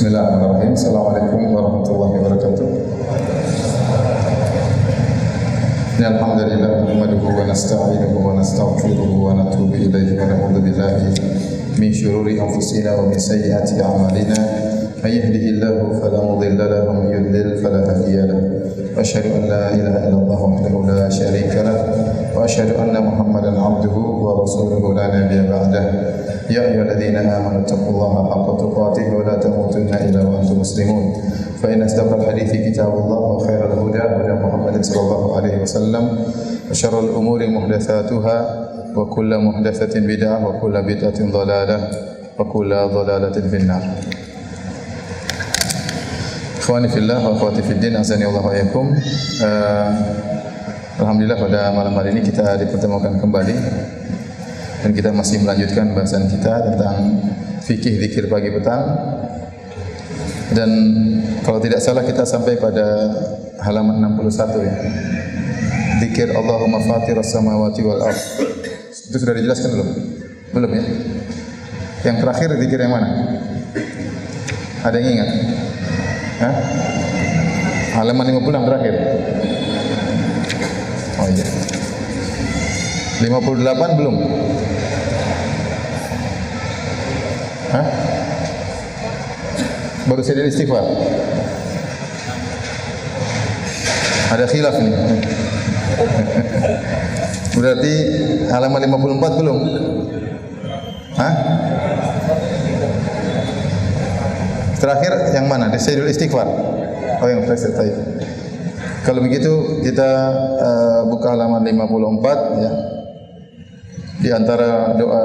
Bismillahirrahmanirrahim. Assalamualaikum warahmatullahi wabarakatuh. Alhamdulillah nahmaduhu wa nasta'inuhu wa nastaghfiruhu wa natubu ilaihi wa na'udzu billahi min shururi anfusina wa min sayyiati a'malina. May yahdihillahu fala mudilla lahu wa may yudlil fala hadiya lahu. Wa asyhadu an la ilaha illallah wahdahu la syarika lahu wa asyhadu anna Muhammadan 'abduhu wa rasuluhu la nabiyya ba'dahu. Ya ayyuhalladzina amanu taqullaha haqqa tuqatih wa la tamutunna illa wa antum muslimun. Fa inna asdaqal hadithi kitabullah wa khairal huda huda Muhammadin sallallahu alaihi wasallam wa syarrul umuri muhdatsatuha wa kullu muhdatsatin bid'ah wa kullu bid'atin dhalalah wa kullu dhalalatin finnar. Ikhwani fillah wa akhwati fid din, azani Allah wa iyyakum. Alhamdulillah pada malam hari ini kita dipertemukan kembali dan kita masih melanjutkan bahasan kita tentang fikih zikir pagi petang. Dan kalau tidak salah kita sampai pada halaman 61 ya. Zikir Allahumma fatiras samawati wal ardh. Itu sudah dijelaskan belum? Belum ya? Yang terakhir zikir yang mana? Ada yang ingat? Hah? Halaman 50 yang terakhir. Oh iya. 58 belum? Hah? Baru saya dari istighfar. Ada khilaf nih. Berarti halaman 54 belum? Hah? Terakhir yang mana? Sayyidul istighfar. Oh yang terakhir tadi. Kalau begitu kita buka halaman 54 ya. Di antara doa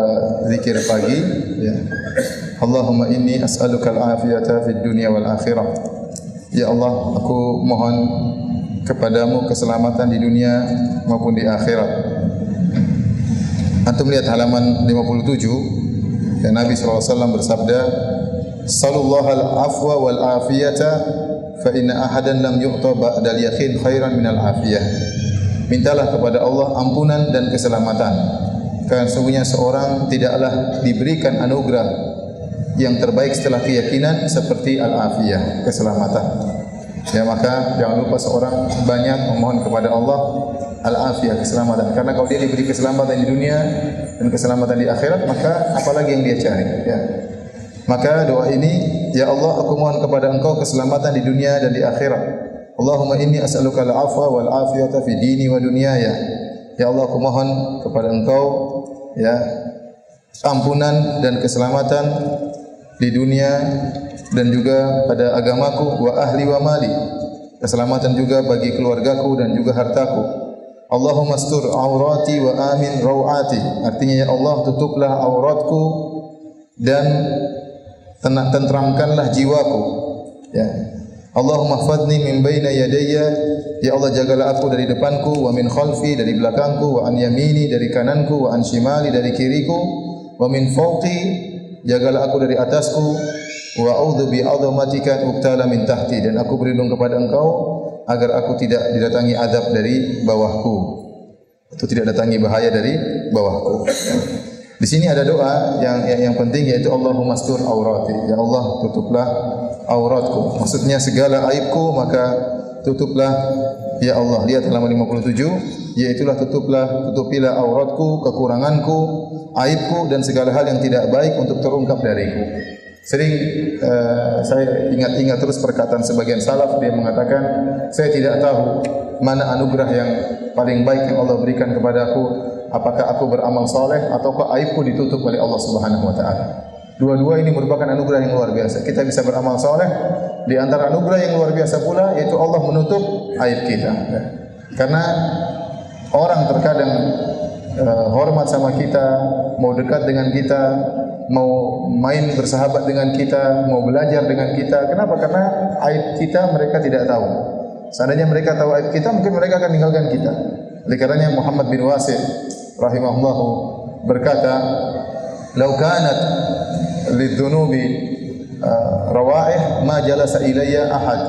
zikir pagi ya. Allahumma inni as'aluka al-afiyata fid dunya wal akhirah. Ya Allah, aku mohon kepadamu keselamatan di dunia maupun di akhirat. Antum lihat halaman 57 ya, Nabi SAW bersabda, "Sallallahu al-afwa wal afiyata fa inna ahadan lam yu'ta ba'dal yaqin khairan minal afiyah." Mintalah kepada Allah ampunan dan keselamatan, karena sesungguhnya seorang tidaklah diberikan anugerah yang terbaik setelah keyakinan seperti al-afiyah, keselamatan. Ya, maka jangan lupa seorang banyak memohon kepada Allah al-afiyah, keselamatan. Karena kalau dia diberi keselamatan di dunia dan keselamatan di akhirat, maka apalagi yang dia cari, ya. Maka doa ini, ya Allah, aku mohon kepada Engkau keselamatan di dunia dan di akhirat. Allahumma inni as'aluka al-afwa wal afiyata fi dini wa dunyaya. Ya Allah, aku mohon kepada Engkau ya ampunan dan keselamatan di dunia dan juga pada agamaku, wa ahli wa mali, keselamatan juga bagi keluargaku dan juga hartaku. Allahumma astur aurati wa amin rawati. Artinya ya Allah, tutuplah auratku dan tentramkanlah jiwaku. Ya. Allahumma hfadni min baina yadayya. Ya Allah, jagalah aku dari depanku, wa min khalfi, dari belakangku, wa an yamini, dari kananku, wa an shimali, dari kiriku, wa min fawqi, jagalah aku dari atasku, wa a'udzu bi 'azamatika uqtala min tahti, dan aku berlindung kepada Engkau agar aku tidak didatangi azab dari bawahku, atau tidak datangi bahaya dari bawahku. Di sini ada doa yang penting, yaitu Allahumma astur aurati. Ya Allah, tutuplah auratku. Maksudnya segala aibku maka tutuplah ya Allah. Lihat halaman 57, yaitulah tutupilah auratku, kekuranganku, aibku dan segala hal yang tidak baik untuk terungkap dariku. Sering saya ingat-ingat terus perkataan sebagian salaf, dia mengatakan, saya tidak tahu mana anugerah yang paling baik yang Allah berikan kepadaku, apakah aku beramal saleh ataukah aibku ditutup oleh Allah Subhanahu wa taala. Dua-dua ini merupakan anugerah yang luar biasa. Kita bisa beramal saleh, di antara anugerah yang luar biasa pula yaitu Allah menutup aib kita. Karena orang terkadang hormat sama kita, mau dekat dengan kita, mau main bersahabat dengan kita, mau belajar dengan kita. Kenapa? Karena aib kita mereka tidak tahu. Seandainya mereka tahu aib kita, mungkin mereka akan meninggalkan kita. Oleh karenanya Muhammad bin Wasil rahimahullah berkata, "Lau kanat lidzunubi rawaih ma jalasa ilayya ahad."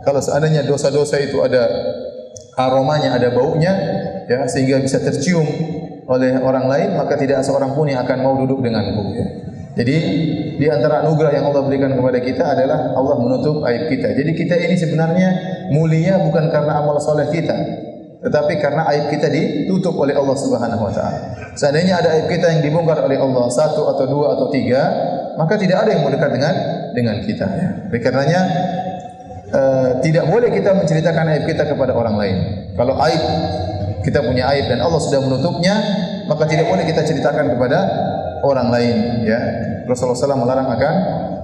Kalau seandainya dosa-dosa itu ada aromanya, ada baunya, ya, sehingga bisa tercium oleh orang lain, maka tidak seorang pun yang akan mau duduk denganku. Ya. Jadi di antara anugerah yang Allah berikan kepada kita adalah Allah menutup aib kita. Jadi kita ini sebenarnya mulia bukan karena amal soleh kita, tetapi karena aib kita ditutup oleh Allah Subhanahu wa taala. Seandainya ada aib kita yang dibongkar oleh Allah, satu atau dua atau tiga, maka tidak ada yang mau dekat dengan kita. Oleh karenanya tidak boleh kita menceritakan aib kita kepada orang lain. Kalau aib kita punya aib dan Allah sudah menutupnya, maka tidak boleh kita ceritakan kepada orang lain. Ya, Rasulullah SAW melarang akan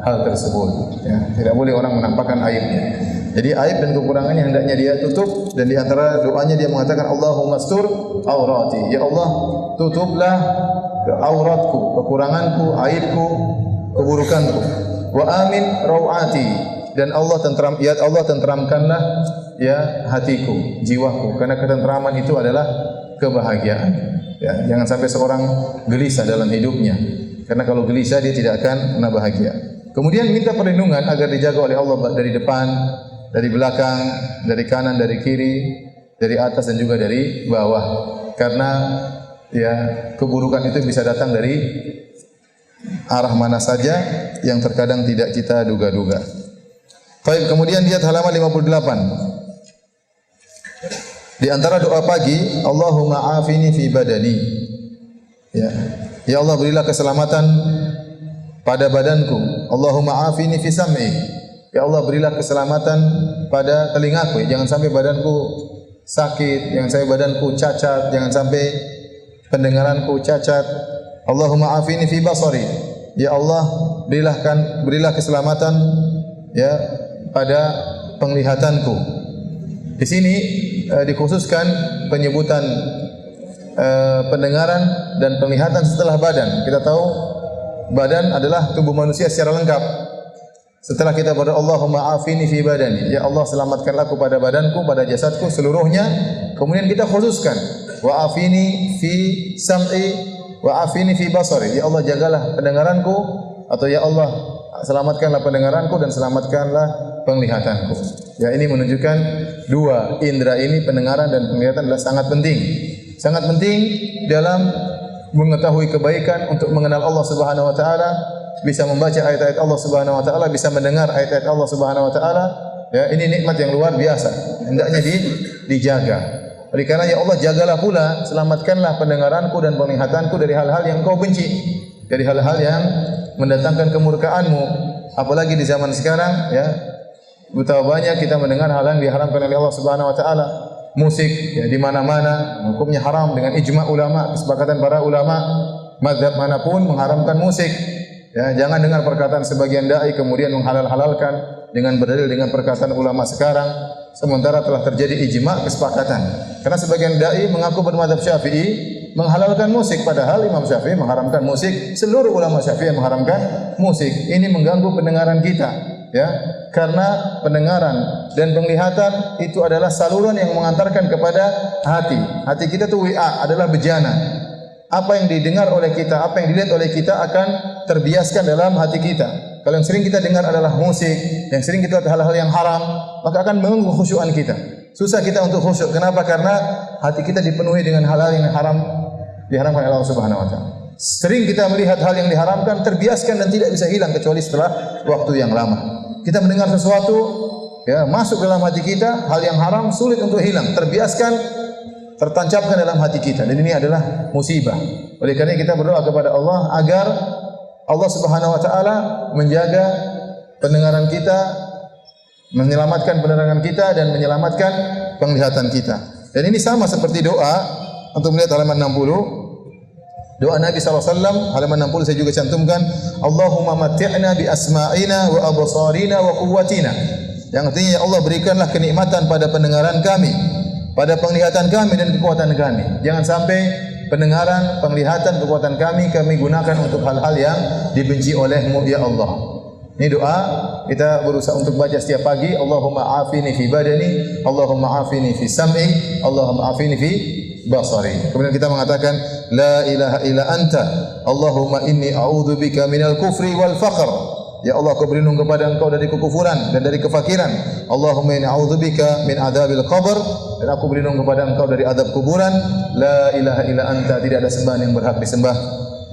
hal tersebut. Ya, tidak boleh orang menampakkan aibnya. Jadi aib dan kekurangannya hendaknya dia tutup, dan di antara doanya dia mengatakan Allahumma astur aurati. Ya Allah, tutuplah auratku, kekuranganku, aibku, keburukanku. Wa amin rawati, dan Allah tenteramkanlah ya hatiku, jiwaku, karena ketentraman itu adalah kebahagiaan. Ya, jangan sampai seorang gelisah dalam hidupnya, karena kalau gelisah dia tidak akan pernah bahagia. Kemudian minta perlindungan agar dijaga oleh Allah dari depan, dari belakang, dari kanan, dari kiri, dari atas dan juga dari bawah. Karena ya keburukan itu bisa datang dari arah mana saja yang terkadang tidak kita duga-duga. Baik, kemudian lihat halaman 58. Di antara doa pagi, Allahumma afini fi badani. Ya Allah, berilah keselamatan pada badanku. Allahumma afini fi sam'i. Ya Allah, berilah keselamatan pada telingaku. Jangan sampai badanku sakit, jangan sampai badanku cacat, jangan sampai pendengaranku cacat. Allahumma afini fi basari. Ya Allah, berilah keselamatan ya pada penglihatanku. Di sini dikhususkan penyebutan pendengaran dan penglihatan setelah badan. Kita tahu badan adalah tubuh manusia secara lengkap. Setelah kita berdoa Allahumma afini fi badani, ya Allah selamatkanlah aku pada badanku, pada jasadku seluruhnya. Kemudian kita khususkan wa afini fi sam'i wa afini fi basari. Ya Allah, jagalah pendengaranku, atau ya Allah selamatkanlah pendengaranku dan selamatkanlah penglihatanku. Ya, ini menunjukkan dua indera ini, pendengaran dan penglihatan, adalah sangat penting. Sangat penting dalam mengetahui kebaikan, untuk mengenal Allah Subhanahu wa taala, bisa membaca ayat-ayat Allah Subhanahu wa taala, bisa mendengar ayat-ayat Allah Subhanahu wa taala. Ya, ini nikmat yang luar biasa. Hendaknya dijaga. Oleh karena ya Allah, jagalah pula, selamatkanlah pendengaranku dan penglihatanku dari hal-hal yang Engkau benci, dari hal-hal yang mendatangkan kemurkaanmu. Apalagi di zaman sekarang, ya, betapa banyak kita mendengar hal yang diharamkan oleh Allah Subhanahu wa taala. Musik ya, di mana-mana hukumnya haram dengan ijma ulama, kesepakatan para ulama mazhab manapun mengharamkan musik. Ya, jangan dengar perkataan sebagian dai kemudian menghalal-halalkan dengan berdalil dengan perkataan ulama sekarang, sementara telah terjadi ijma kesepakatan. Karena sebagian dai mengaku bermadzhab Syafi'i menghalalkan musik, padahal Imam Syafi'i mengharamkan musik, seluruh ulama Syafi'i mengharamkan musik. Ini mengganggu pendengaran kita. Ya, karena pendengaran dan penglihatan itu adalah saluran yang mengantarkan kepada hati. Hati kita itu WA, adalah bejana. Apa yang didengar oleh kita, apa yang dilihat oleh kita akan terbiaskan dalam hati kita. Kalau yang sering kita dengar adalah musik, yang sering kita lihat hal-hal yang haram, maka akan mengganggu khusyuan kita. Susah kita untuk khusyuk. Kenapa? Karena hati kita dipenuhi dengan hal-hal yang haram, diharamkan oleh Allah Subhanahu wa taala. Sering kita melihat hal yang diharamkan, terbiaskan dan tidak bisa hilang kecuali setelah waktu yang lama. Kita mendengar sesuatu, ya, masuk dalam hati kita, hal yang haram sulit untuk hilang, terbiaskan, tertancapkan dalam hati kita, dan ini adalah musibah. Oleh karena kita berdoa kepada Allah agar Allah Subhanahu wa taala menjaga pendengaran kita, menyelamatkan pendengaran kita dan menyelamatkan penglihatan kita. Dan ini sama seperti doa untuk melihat halaman 60. Doa Nabi SAW, halaman 60 saya juga cantumkan. Allahumma matti'na bi asma'ina wa absarina wa quwwatina. Yang artinya, ya Allah, berikanlah kenikmatan pada pendengaran kami, pada penglihatan kami dan kekuatan kami. Jangan sampai pendengaran, penglihatan, kekuatan kami gunakan untuk hal-hal yang dibenci oleh-Mu, ya Allah. Ini doa kita berusaha untuk baca setiap pagi. Allahumma afini fi badani, Allahumma afini fi sam'i, Allahumma afini fi basari. Kemudian kita mengatakan la ilaha illa anta Allahumma inni a'udzubika minal kufri wal faqr. Ya Allah, aku berlindung kepada Engkau dari kekufuran dan dari kefakiran. Allahumma inni a'udzubika min adzabil qabr, dan aku berlindung kepada Engkau dari azab kuburan. La ilaha illa anta, tidak ada sembahan yang berhak disembah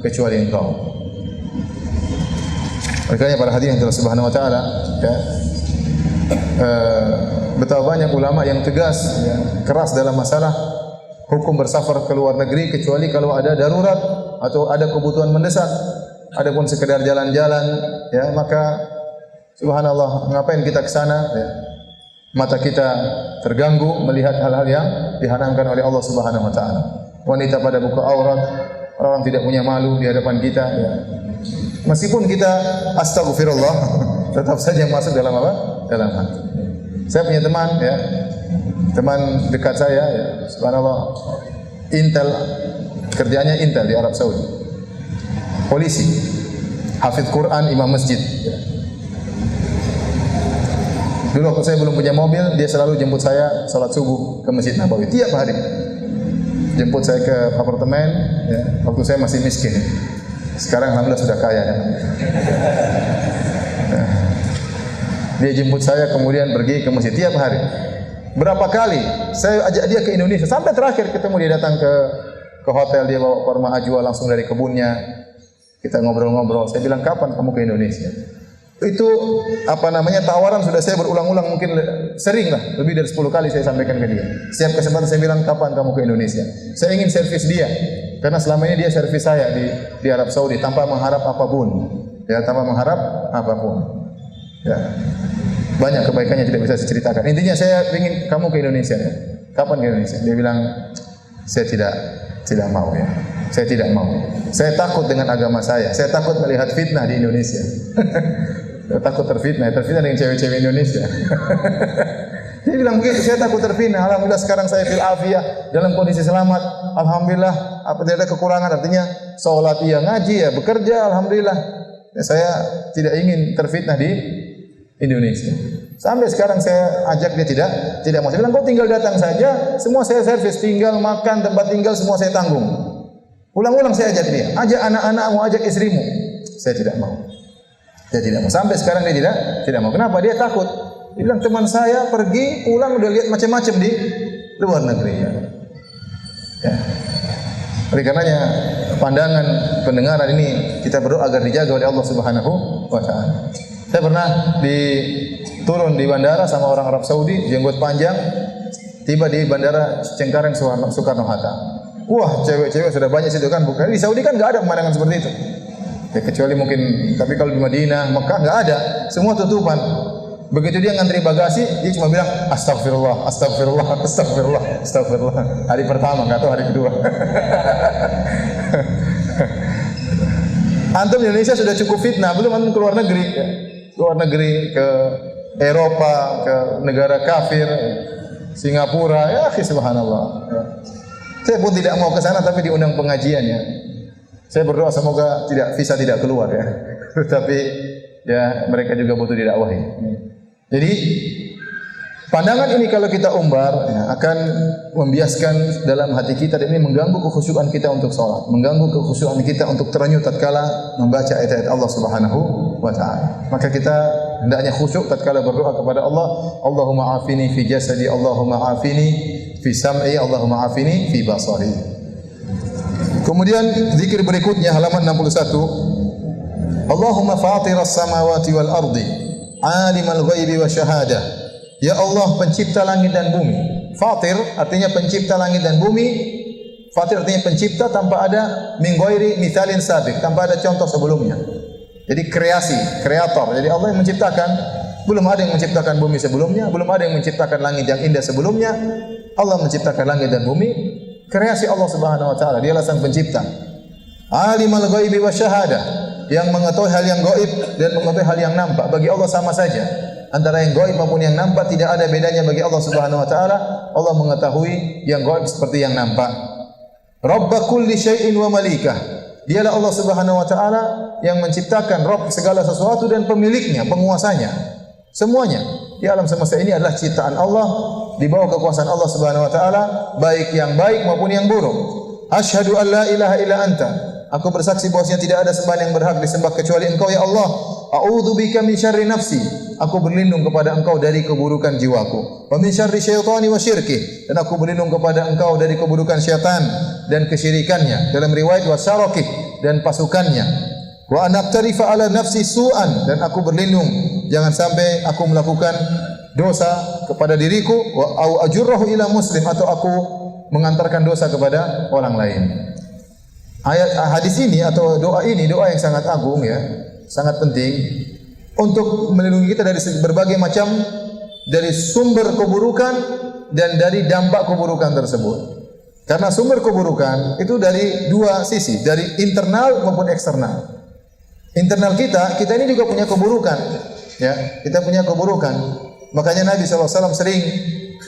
kecuali Engkau. Makanya para hadirin yang Subhanahu wa taala, ya, betapa banyak ulama yang tegas, ya, keras dalam masalah hukum bersafar ke luar negeri kecuali kalau ada darurat atau ada kebutuhan mendesak. Adapun sekedar jalan-jalan, ya, maka subhanallah, ngapain kita ke sana, ya? Mata kita terganggu melihat hal-hal yang diharamkan oleh Allah Subhanahu wa taala. Wanita pada buka aurat, orang tidak punya malu di hadapan kita, ya. Meskipun kita astagfirullah, tetap saja masuk dalam apa? Dalam hati. Saya punya teman, ya, teman dekat saya, ya, subhanallah, Intel, kerjanya Intel di Arab Saudi, polisi, hafidz Quran, imam masjid. Dulu waktu saya belum punya mobil, dia selalu jemput saya salat subuh ke Masjid Nabawi tiap hari. Jemput saya ke apartemen, ya, waktu saya masih miskin. Sekarang alhamdulillah sudah kaya, ya. Dia jemput saya kemudian pergi ke masjid tiap hari. Berapa kali saya ajak dia ke Indonesia, sampai terakhir ketemu dia datang ke hotel, dia bawa kurma ajwa langsung dari kebunnya. Kita ngobrol-ngobrol. Saya bilang, kapan kamu ke Indonesia? Itu apa namanya, tawaran sudah saya berulang-ulang, mungkin sering lah, lebih dari 10 kali saya sampaikan ke dia. Setiap kesempatan saya bilang, kapan kamu ke Indonesia? Saya ingin servis dia, karena selama ini dia servis saya di Arab Saudi tanpa mengharap apapun, ya, tanpa mengharap apapun, ya. Banyak kebaikannya tidak bisa saya ceritakan. Intinya saya ingin kamu ke Indonesia, ya. Kapan ke Indonesia? Dia bilang, saya tidak mau, ya. Saya tidak mau. Saya takut dengan agama saya. Saya takut melihat fitnah di Indonesia. Saya takut terfitnah dengan cewek-cewek Indonesia. Dia bilang begitu, saya takut terfitnah. Alhamdulillah sekarang saya fil afiyah, dalam kondisi selamat. Alhamdulillah, apa tidak ada kekurangan, artinya salat iya, ngaji ya, bekerja, alhamdulillah. Ya, saya tidak ingin terfitnah di Indonesia. Sampai sekarang saya ajak dia tidak mau. Saya bilang, kau tinggal datang saja, semua saya servis, tinggal, makan, tempat tinggal semua saya tanggung. Ulang-ulang saya ajak dia, ajak anak-anakmu, ajak istrimu. Saya tidak mau. Dia tidak mau. Sampai sekarang dia tidak mau. Kenapa? Dia takut. Dia bilang, teman saya pergi pulang udah lihat macam-macam di luar negeri. Ya. Oleh karenanya pandangan pendengaran ini kita berdoa agar dijaga oleh Allah Subhanahu wa taala. Saya pernah turun di bandara sama orang Arab Saudi, jenggot panjang, tiba di bandara Cengkareng Soekarno-Hatta. Wah, cewek-cewek sudah banyak situ kan, bukan di Saudi kan nggak ada pemandangan seperti itu. Ya, kecuali mungkin, tapi kalau di Madinah, Mekah nggak ada, semua tutupan. Begitu dia ngantri bagasi, dia cuma bilang astagfirullah, astagfirullah, astagfirullah, astagfirullah. Hari pertama, nggak tahu hari kedua. Antum di Indonesia sudah cukup fitnah, belum antum ke luar negeri, ya. Luar negeri, ke Eropa, ke negara kafir, Singapura, ya subhanallah. Ya. Saya pun tidak mau ke sana, tapi diundang pengajian, ya. Saya berdoa semoga visa tidak keluar, ya. Tapi ya mereka juga butuh didakwahi. Jadi pandangan ini kalau kita umbar, ya, akan membiaskan dalam hati kita, dan ini mengganggu kekhusyukan kita untuk sholat, mengganggu kekhusyukan kita untuk terenyuh tatkala membaca ayat-ayat Allah Subhanahu wa taala. Maka kita hendaknya khusyuk tatkala berdoa kepada Allah. Allahumma afini fi jasadi, Allahumma afini fi sam'i, Allahumma afini fi basari. Kemudian zikir berikutnya halaman 61. Allahumma fatiras samawati wal ardi, alimal ghaibi wa syahadah. Ya Allah, pencipta langit dan bumi. Fatir artinya pencipta langit dan bumi. Fatir artinya pencipta tanpa ada min ghairi mithalin sabiq, tanpa ada contoh sebelumnya. Jadi kreasi, kreator. Jadi Allah yang menciptakan. Belum ada yang menciptakan bumi sebelumnya, belum ada yang menciptakan langit yang indah sebelumnya. Allah menciptakan langit dan bumi, kreasi Allah Subhanahu wa taala. Dialah sang pencipta. Alimul ghaibi wasyahadah, yang mengetahui hal yang gaib dan mengetahui hal yang nampak. Bagi Allah sama saja. Antara yang gaib maupun yang nampak tidak ada bedanya bagi Allah Subhanahu wa taala. Allah mengetahui yang gaib seperti yang nampak. Rabb kulli syai'in wa malikah. Dialah Allah Subhanahu wa taala yang menciptakan Rabb segala sesuatu dan pemiliknya, penguasanya. Semuanya di alam semesta ini adalah ciptaan Allah, di bawah kekuasaan Allah Subhanahu wa taala, baik yang baik maupun yang buruk. Asyhadu an la ilaha illa anta. Aku bersaksi bahwasanya tidak ada sembahan yang berhak disembah kecuali Engkau ya Allah. A'udzubika min syarri nafsi. Aku berlindung kepada Engkau dari keburukan jiwaku. Wa min syarri syaitani wa syirki. Dan aku berlindung kepada Engkau dari keburukan syaitan dan kesyirikannya. Dalam riwayat wa syarokih, dan pasukannya. Wa anaktarifa ala nafsi su'an, dan aku berlindung jangan sampai aku melakukan dosa kepada diriku, wa au ajurrahu ila muslim, atau aku mengantarkan dosa kepada orang lain. Hadis ini atau doa ini doa yang sangat agung ya, sangat penting untuk melindungi kita dari berbagai macam, dari sumber keburukan dan dari dampak keburukan tersebut. Karena sumber keburukan itu dari dua sisi, dari internal maupun eksternal. Internal kita ini juga punya keburukan, ya, kita punya keburukan. Makanya Nabi SAW sering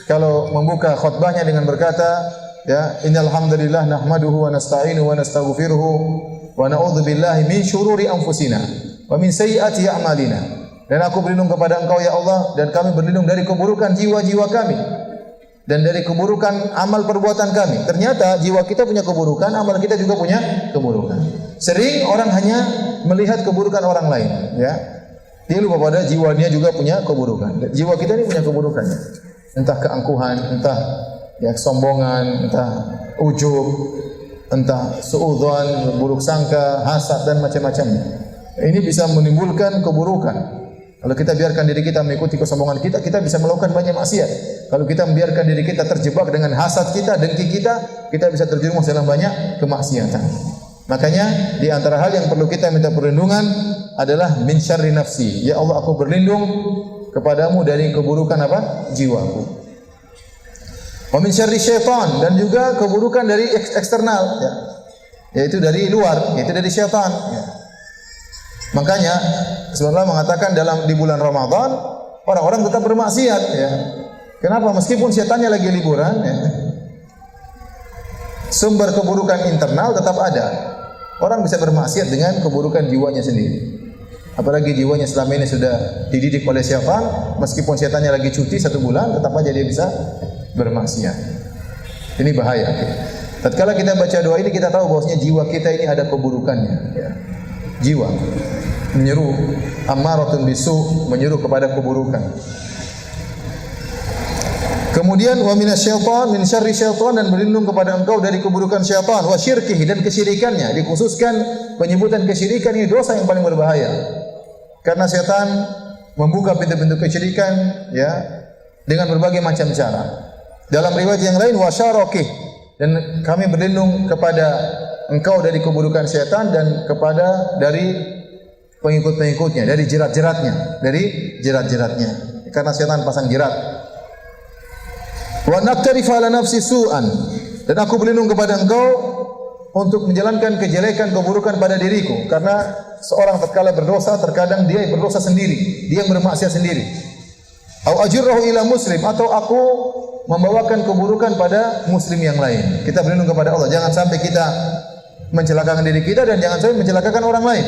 kalau membuka khutbahnya dengan berkata, ya, innal hamdalillah nahmaduhu wa nasta'inu wa nastaghfiruhu wa na'udzu billahi min syururi anfusina wa min sayyiati a'malina. Dan aku berlindung kepada Engkau ya Allah, dan kami berlindung dari keburukan jiwa-jiwa kami dan dari keburukan amal perbuatan kami. Ternyata jiwa kita punya keburukan, amal kita juga punya keburukan. Sering orang hanya melihat keburukan orang lain, ya. Dia lupa pada jiwa dia juga punya keburukan. Jiwa kita ini punya keburukannya. Entah keangkuhan, entah ya kesombongan, entah ujub, entah suudzon, buruk sangka, hasad dan macam-macamnya. Ini bisa menimbulkan keburukan. Kalau kita biarkan diri kita mengikuti kesombongan kita, kita bisa melakukan banyak maksiat. Kalau kita membiarkan diri kita terjebak dengan hasad kita, dengki kita bisa terjerumus dalam banyak kemaksiatan. Makanya di antara hal yang perlu kita minta perlindungan adalah min syarri nafsi. Ya Allah, aku berlindung kepadamu dari keburukan apa? Jiwaku. Wa min syarri syaitan, dan juga keburukan dari eksternal, ya. Yaitu dari luar, yaitu dari syaitan, ya. Makanya Rasulullah mengatakan di bulan Ramadan orang-orang tetap bermaksiat, ya. Kenapa? Meskipun syaitannya lagi liburan, ya. Sumber keburukan internal tetap ada. Orang bisa bermaksiat dengan keburukan jiwanya sendiri. Apalagi jiwanya selama ini sudah dididik oleh syaitan, meskipun syaitannya lagi cuti 1 bulan, tetap aja dia bisa bermaksiat. Ini bahaya. Tatkala kita baca doa ini, kita tahu bahwasanya jiwa kita ini ada keburukannya, ya. Jiwa menyeru, ammaratun bisu, menyeru kepada keburukan. Kemudian wa minasyaitan, min syarri syaitan, dan berlindung kepada engkau dari keburukan syaitan, wa syirkihi, dan kesyirikannya. Dikhususkan penyebutan kesyirikan ini dosa yang paling berbahaya. Karena syaitan membuka pintu-pintu kesyirikan, ya, dengan berbagai macam cara. Dalam riwayat yang lain wa syarokih, dan kami berlindung kepada engkau dari keburukan syaitan dan kepada dari pengikut-pengikutnya, dari jerat-jeratnya. Karena syaitan pasang jerat. Wa naktarifa ala nafsi su'an, dan aku berlindung kepada engkau untuk menjalankan kejelekan, keburukan pada diriku. Karena seorang tatkala berdosa, terkadang dia berdosa sendiri, dia bermaksiat sendiri. Au ajurrahu ila muslim, atau aku membawakan keburukan pada muslim yang lain. Kita berlindung kepada Allah, jangan sampai kita mencelakakan diri kita, dan jangan sampai mencelakakan orang lain.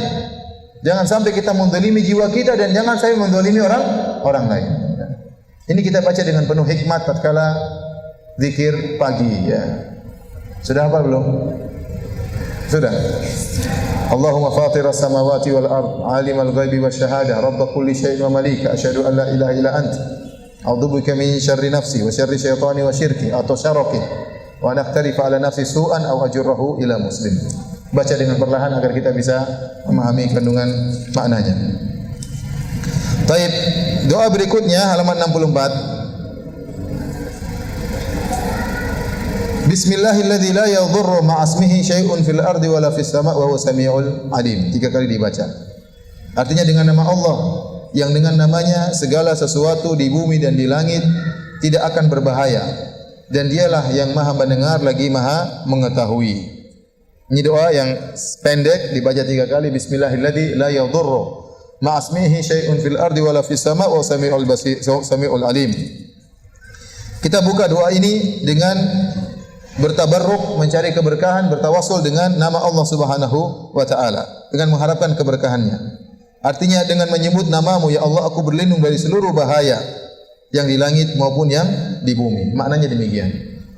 Jangan sampai kita menzalimi jiwa kita, dan jangan sampai menzalimi orang lain. Ini kita baca dengan penuh hikmat tatkala zikir pagi, ya. Sudah apa belum? Sudah. Allahumma fatiras samawati wal ard, alimal ghaibi wasyahadah, rabb kulli syai'in wa malika, asyhadu an la ilaha illa anta, a'udzubika min syarri nafsi wa syarri syaitani wa syirki atau syaraki, wa naktarifa ala nafsi su'an aw ajurrahu ila muslim. Baca dengan perlahan agar kita bisa memahami kandungan maknanya. Baik, doa berikutnya halaman 64. Bismillahilladzi la yadhurru ma'asmihi syai'un fil ardi wala fis sama' wa huwa samiul alim. 3 kali dibaca. Artinya dengan nama Allah yang dengan namanya segala sesuatu di bumi dan di langit tidak akan berbahaya, dan dialah yang maha mendengar lagi maha mengetahui. Ini doa yang pendek dibaca 3 kali. Bismillahilladzi la yadhurru ma'asmihi syai'un fil ardi wala fis sama' wa samiul basir samiul alim. Kita buka doa ini dengan bertabarruk, mencari keberkahan, bertawassul dengan nama Allah Subhanahu wa taala, dengan mengharapkan keberkahannya. Artinya dengan menyebut namamu, ya Allah, aku berlindung dari seluruh bahaya yang di langit maupun yang di bumi. Maknanya demikian.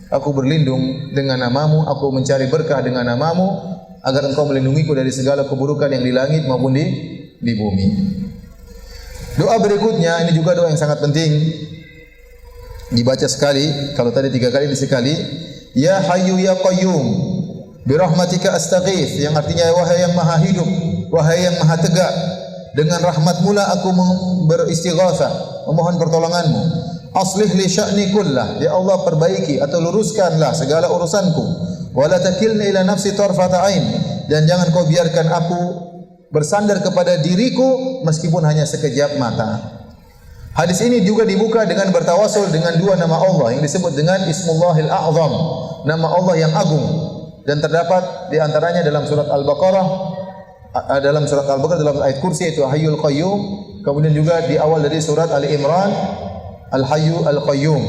Aku berlindung dengan namamu, aku mencari berkah dengan namamu, agar engkau melindungiku dari segala keburukan yang di langit maupun di bumi. Doa berikutnya ini juga doa yang sangat penting, dibaca sekali. Kalau tadi 3 kali, ini sekali. Ya Hayyu ya Qayyum bi rahmatika astaghits, yang artinya wahai yang maha hidup, wahai yang maha tegak, dengan rahmat-Mu lah aku beristighatsah, memohon pertolongan-Mu. Aslih li sya'ni kullah, ya Allah perbaiki atau luruskanlah segala urusanku. Wa la takilni ila nafsi tarfata ain, dan jangan kau biarkan aku bersandar kepada diriku meskipun hanya sekejap mata. Hadis ini juga dibuka dengan bertawasul dengan dua nama Allah yang disebut dengan Ismullahil A'zam, nama Allah yang agung, dan terdapat di antaranya dalam surat Al-Baqarah, dalam ayat kursi yaitu Hayyul Qayyum, kemudian juga di awal dari surat Ali Imran Al-Hayyu Al-Qayyum.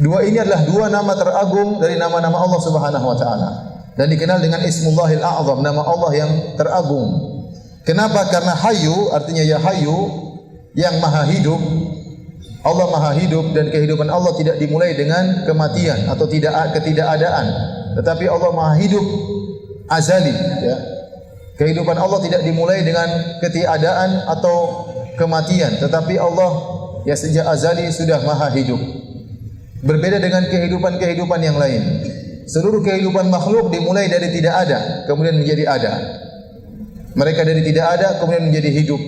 Dua ini adalah dua nama teragung dari nama-nama Allah Subhanahu wa taala dan dikenal dengan Ismullahil A'zam, nama Allah yang teragung. Kenapa? Karena Hayyu artinya ya Hayyu, yang maha hidup. Allah maha hidup dan kehidupan Allah tidak dimulai dengan kematian atau ketidakadaan, tetapi Allah maha hidup azali, ya. Kehidupan Allah tidak dimulai dengan ketiadaan atau kematian, tetapi Allah ya sejak azali sudah maha hidup. Berbeda dengan kehidupan-kehidupan yang lain. Seluruh kehidupan makhluk dimulai dari tidak ada, kemudian menjadi ada. Mereka dari tidak ada, kemudian menjadi hidup.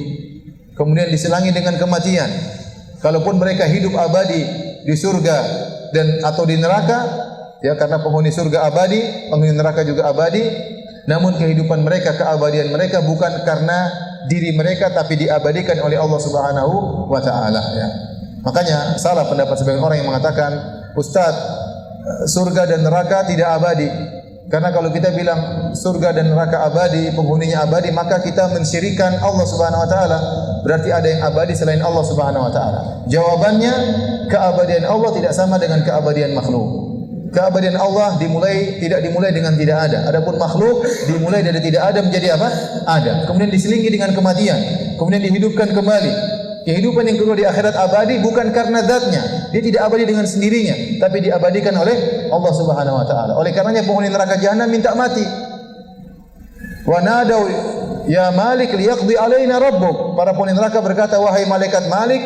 Kemudian diselangi dengan kematian. Kalaupun mereka hidup abadi di surga dan atau di neraka, ya karena penghuni surga abadi, penghuni neraka juga abadi, namun kehidupan mereka, keabadian mereka bukan karena diri mereka, tapi diabadikan oleh Allah Subhanahu wa taala, ya. Makanya salah pendapat sebagian orang yang mengatakan, Ustaz, surga dan neraka tidak abadi. Karena kalau kita bilang surga dan neraka abadi, penghuninya abadi, maka kita mensyirikan Allah Subhanahu wa taala. Berarti ada yang abadi selain Allah Subhanahu wa taala. Jawabannya, keabadian Allah tidak sama dengan keabadian makhluk. Keabadian Allah tidak dimulai dengan tidak ada. Adapun makhluk dimulai dari tidak ada menjadi apa? Ada. Kemudian diselingi dengan kematian, kemudian dihidupkan kembali. Kehidupan yang kedua di akhirat abadi bukan karena zatnya. Dia tidak abadi dengan sendirinya, tapi diabadikan oleh Allah Subhanahu wa taala. Oleh karenanya penghuni neraka jahanam minta mati. Wa nadau ya Malik liyaqdi alaina rabbuk. Para penghuni neraka berkata, wahai malaikat Malik,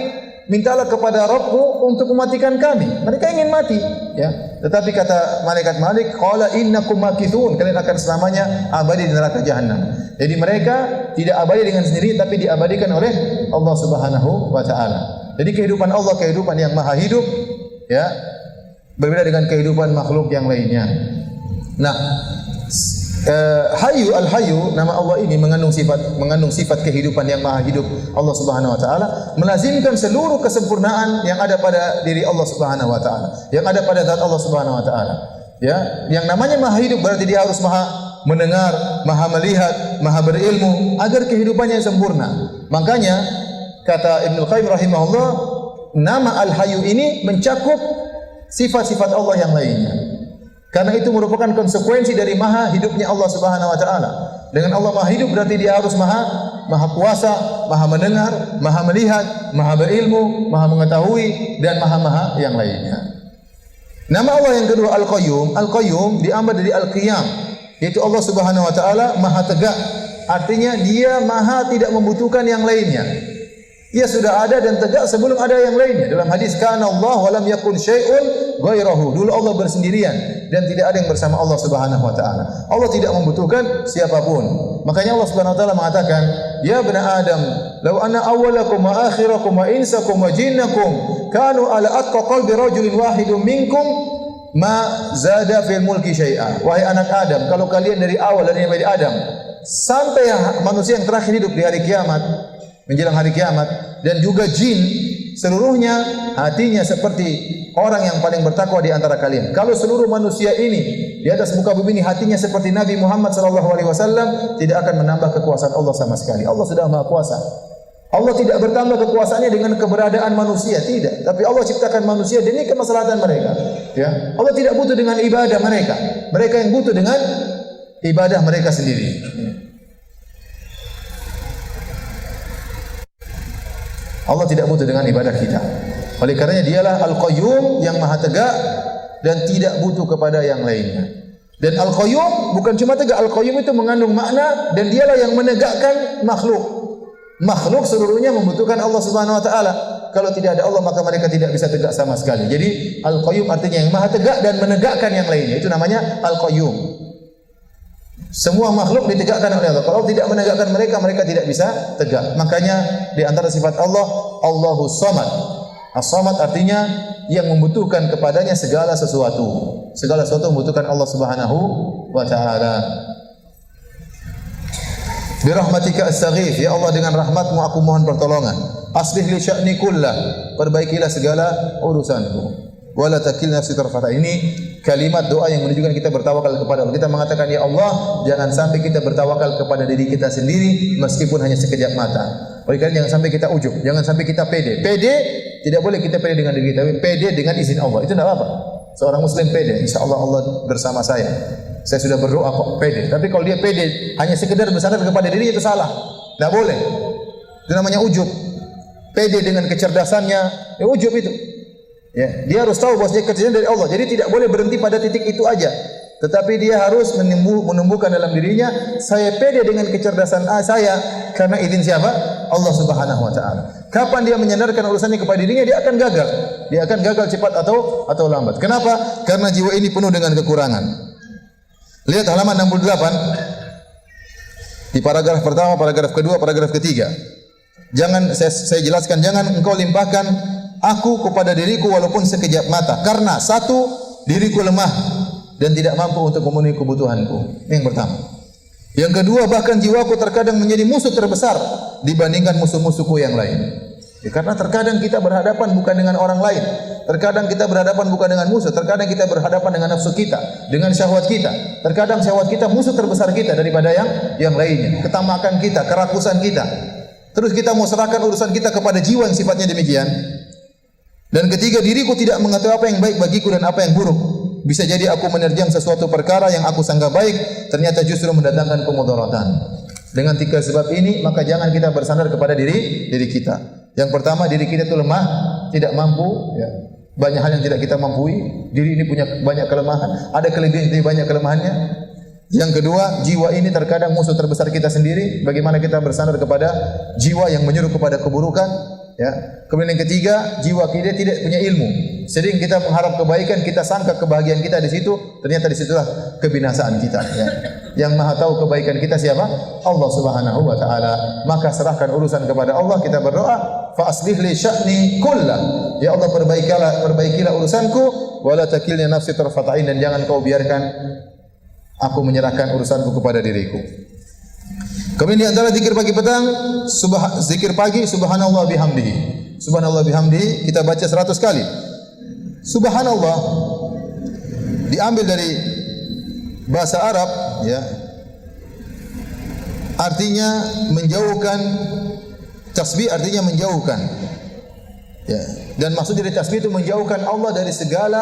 mintalah kepada Rabbmu untuk mematikan kami. Mereka ingin mati, ya. Tetapi kata malaikat Malik, qala innakum makithun, kalian akan selamanya abadi di neraka jahanam. Jadi mereka tidak abadi dengan sendiri, tapi diabadikan oleh Allah Subhanahu wa taala. Jadi kehidupan Allah kehidupan yang maha hidup, ya. Berbeda dengan kehidupan makhluk yang lainnya. Nah, Hayyu Al-Hayyu, nama Allah ini mengandung sifat kehidupan yang maha hidup Allah Subhanahu wa taala, melazimkan seluruh kesempurnaan yang ada pada diri Allah Subhanahu wa taala, yang ada pada zat Allah Subhanahu wa taala. Ya, yang namanya maha hidup berarti dia harus maha mendengar, maha melihat, maha berilmu agar kehidupannya sempurna. Makanya kata Ibnu Qayyim rahimahullah, nama Al-Hayyu ini mencakup sifat-sifat Allah yang lainnya. Karena itu merupakan konsekuensi dari maha hidupnya Allah Subhanahu wa taala. Dengan Allah maha hidup berarti dia harus maha kuasa, maha mendengar, maha melihat, maha berilmu, maha mengetahui dan maha yang lainnya. Nama Allah yang kedua Al-Qayyum. Al-Qayyum diambil dari Al-Qiyam, yaitu Allah Subhanahu wa taala maha tegak. Artinya dia maha tidak membutuhkan yang lainnya. Ia sudah ada dan tegak sebelum ada yang lainnya. Dalam hadis kana Allah wa lam yakun syai'un ghairahu. Dulu Allah bersendirian dan tidak ada yang bersama Allah Subhanahu wa taala. Allah tidak membutuhkan siapapun. Makanya Allah Subhanahu wa taala mengatakan, "Ya bani Adam, law anna awwalakum wa akhirakum wa insakum wa jinnakum kanu ala atqa qalbi rajulin wahidin minkum ma zada fil mulki syai'a." Wahai anak Adam, kalau kalian dari awal dari Nabi Adam sampai manusia yang terakhir hidup di hari kiamat, menjelang hari kiamat, dan juga jin seluruhnya hatinya seperti orang yang paling bertakwa di antara kalian. Kalau seluruh manusia ini di atas muka bumi ini hatinya seperti Nabi Muhammad SAW, tidak akan menambah kekuasaan Allah sama sekali. Allah sudah maha kuasa. Allah tidak bertambah kekuasaannya dengan keberadaan manusia, tidak. Tapi Allah ciptakan manusia demi kemaslahatan mereka. Ya, Allah tidak butuh dengan ibadah mereka. Mereka yang butuh dengan ibadah mereka sendiri. Allah tidak butuh dengan ibadah kita. Oleh karenanya dialah Al-Qayyum yang maha tegak dan tidak butuh kepada yang lainnya. Dan Al-Qayyum bukan cuma tegak, Al-Qayyum itu mengandung makna dan dialah yang menegakkan makhluk. Makhluk seluruhnya membutuhkan Allah Subhanahu wa taala. Kalau tidak ada Allah maka mereka tidak bisa tegak sama sekali. Jadi Al-Qayyum artinya yang maha tegak dan menegakkan yang lainnya. Itu namanya Al-Qayyum. Semua makhluk ditegakkan oleh Allah. Kalau tidak menegakkan mereka, mereka tidak bisa tegak. Makanya di antara sifat Allah, Allahus Samad. As-Samad artinya yang membutuhkan kepadanya segala sesuatu. Segala sesuatu membutuhkan Allah Subhanahu wa taala. Bi rahmatika astaghith, ya Allah dengan rahmat-Mu aku mohon pertolongan. Aslih li sya'ni kullah, perbaikilah segala urusanku. Wala takil nafsi tarfata. Ini kalimat doa yang menunjukkan kita bertawakal kepada Allah. Kita mengatakan, ya Allah, jangan sampai kita bertawakal kepada diri kita sendiri meskipun hanya sekejap mata. Oleh karena jangan sampai kita ujub, jangan sampai kita pede. Pede tidak boleh kita pede dengan diri kita, tapi pede dengan izin Allah. Itu tidak apa-apa. Seorang muslim pede, insyaallah Allah bersama saya. Saya sudah berdoa kok, pede. Tapi kalau dia pede hanya sekedar bersandar kepada dirinya, itu salah. Tidak boleh. Itu namanya ujub. Pede dengan kecerdasannya, ya ujub itu. Ya, dia harus tahu bahwasanya kecerdasan dari Allah. Jadi tidak boleh berhenti pada titik itu aja. Tetapi dia harus menumbuhkan dalam dirinya, saya pede dengan kecerdasan saya karena izin siapa? Allah Subhanahu wa taala. Kapan dia menyandarkan urusannya kepada dirinya, dia akan gagal. Dia akan gagal cepat atau lambat. Kenapa? Karena jiwa ini penuh dengan kekurangan. Lihat halaman 68. Di paragraf pertama, paragraf kedua, paragraf ketiga. Jangan saya jelaskan, jangan engkau limpahkan aku kepada diriku walaupun sekejap mata. Karena satu, diriku lemah dan tidak mampu untuk memenuhi kebutuhanku. Ini yang pertama. Yang kedua, bahkan jiwaku terkadang menjadi musuh terbesar dibandingkan musuh-musuhku yang lain. Ya, karena terkadang kita berhadapan bukan dengan orang lain. Terkadang kita berhadapan bukan dengan musuh. Terkadang kita berhadapan dengan nafsu kita, dengan syahwat kita. Terkadang syahwat kita musuh terbesar kita daripada yang lainnya. Ketamakan kita, kerakusan kita. Terus kita mau serahkan urusan kita kepada jiwa yang sifatnya demikian. Dan ketiga, diriku tidak mengetahui apa yang baik bagiku dan apa yang buruk. Bisa jadi aku menerjang sesuatu perkara yang aku sangka baik, ternyata justru mendatangkan kemudaratan. Dengan tiga sebab ini, maka jangan kita bersandar kepada diri kita. Yang pertama, diri kita itu lemah, tidak mampu. Ya. Banyak hal yang tidak kita mampu. Diri ini punya banyak kelemahan. Ada kelebihan, tapi banyak kelemahannya. Yang kedua, jiwa ini terkadang musuh terbesar kita sendiri. Bagaimana kita bersandar kepada jiwa yang menyuruh kepada keburukan? Ya. Kemudian yang ketiga, jiwa kita tidak punya ilmu. Sering kita mengharap kebaikan, kita sangka kebahagiaan kita di situ, ternyata di situlah kebinasaan kita. Ya. Yang Maha tahu kebaikan kita siapa? Allah Subhanahu wa taala. Maka serahkan urusan kepada Allah, kita berdoa, fa aslih li sya'ni kullah. Ya Allah, perbaikilah urusanku, wala takilni nafsi tarfata ain, dan jangan kau biarkan aku menyerahkan urusanku kepada diriku. Kemudian di antara zikir pagi petang, zikir pagi subhanallah bihamdihi. Subhanallah bihamdihi kita baca 100 kali. Subhanallah diambil dari bahasa Arab, ya. Artinya menjauhkan, tasbih artinya menjauhkan. Ya. Dan maksud dari tasbih itu menjauhkan Allah dari segala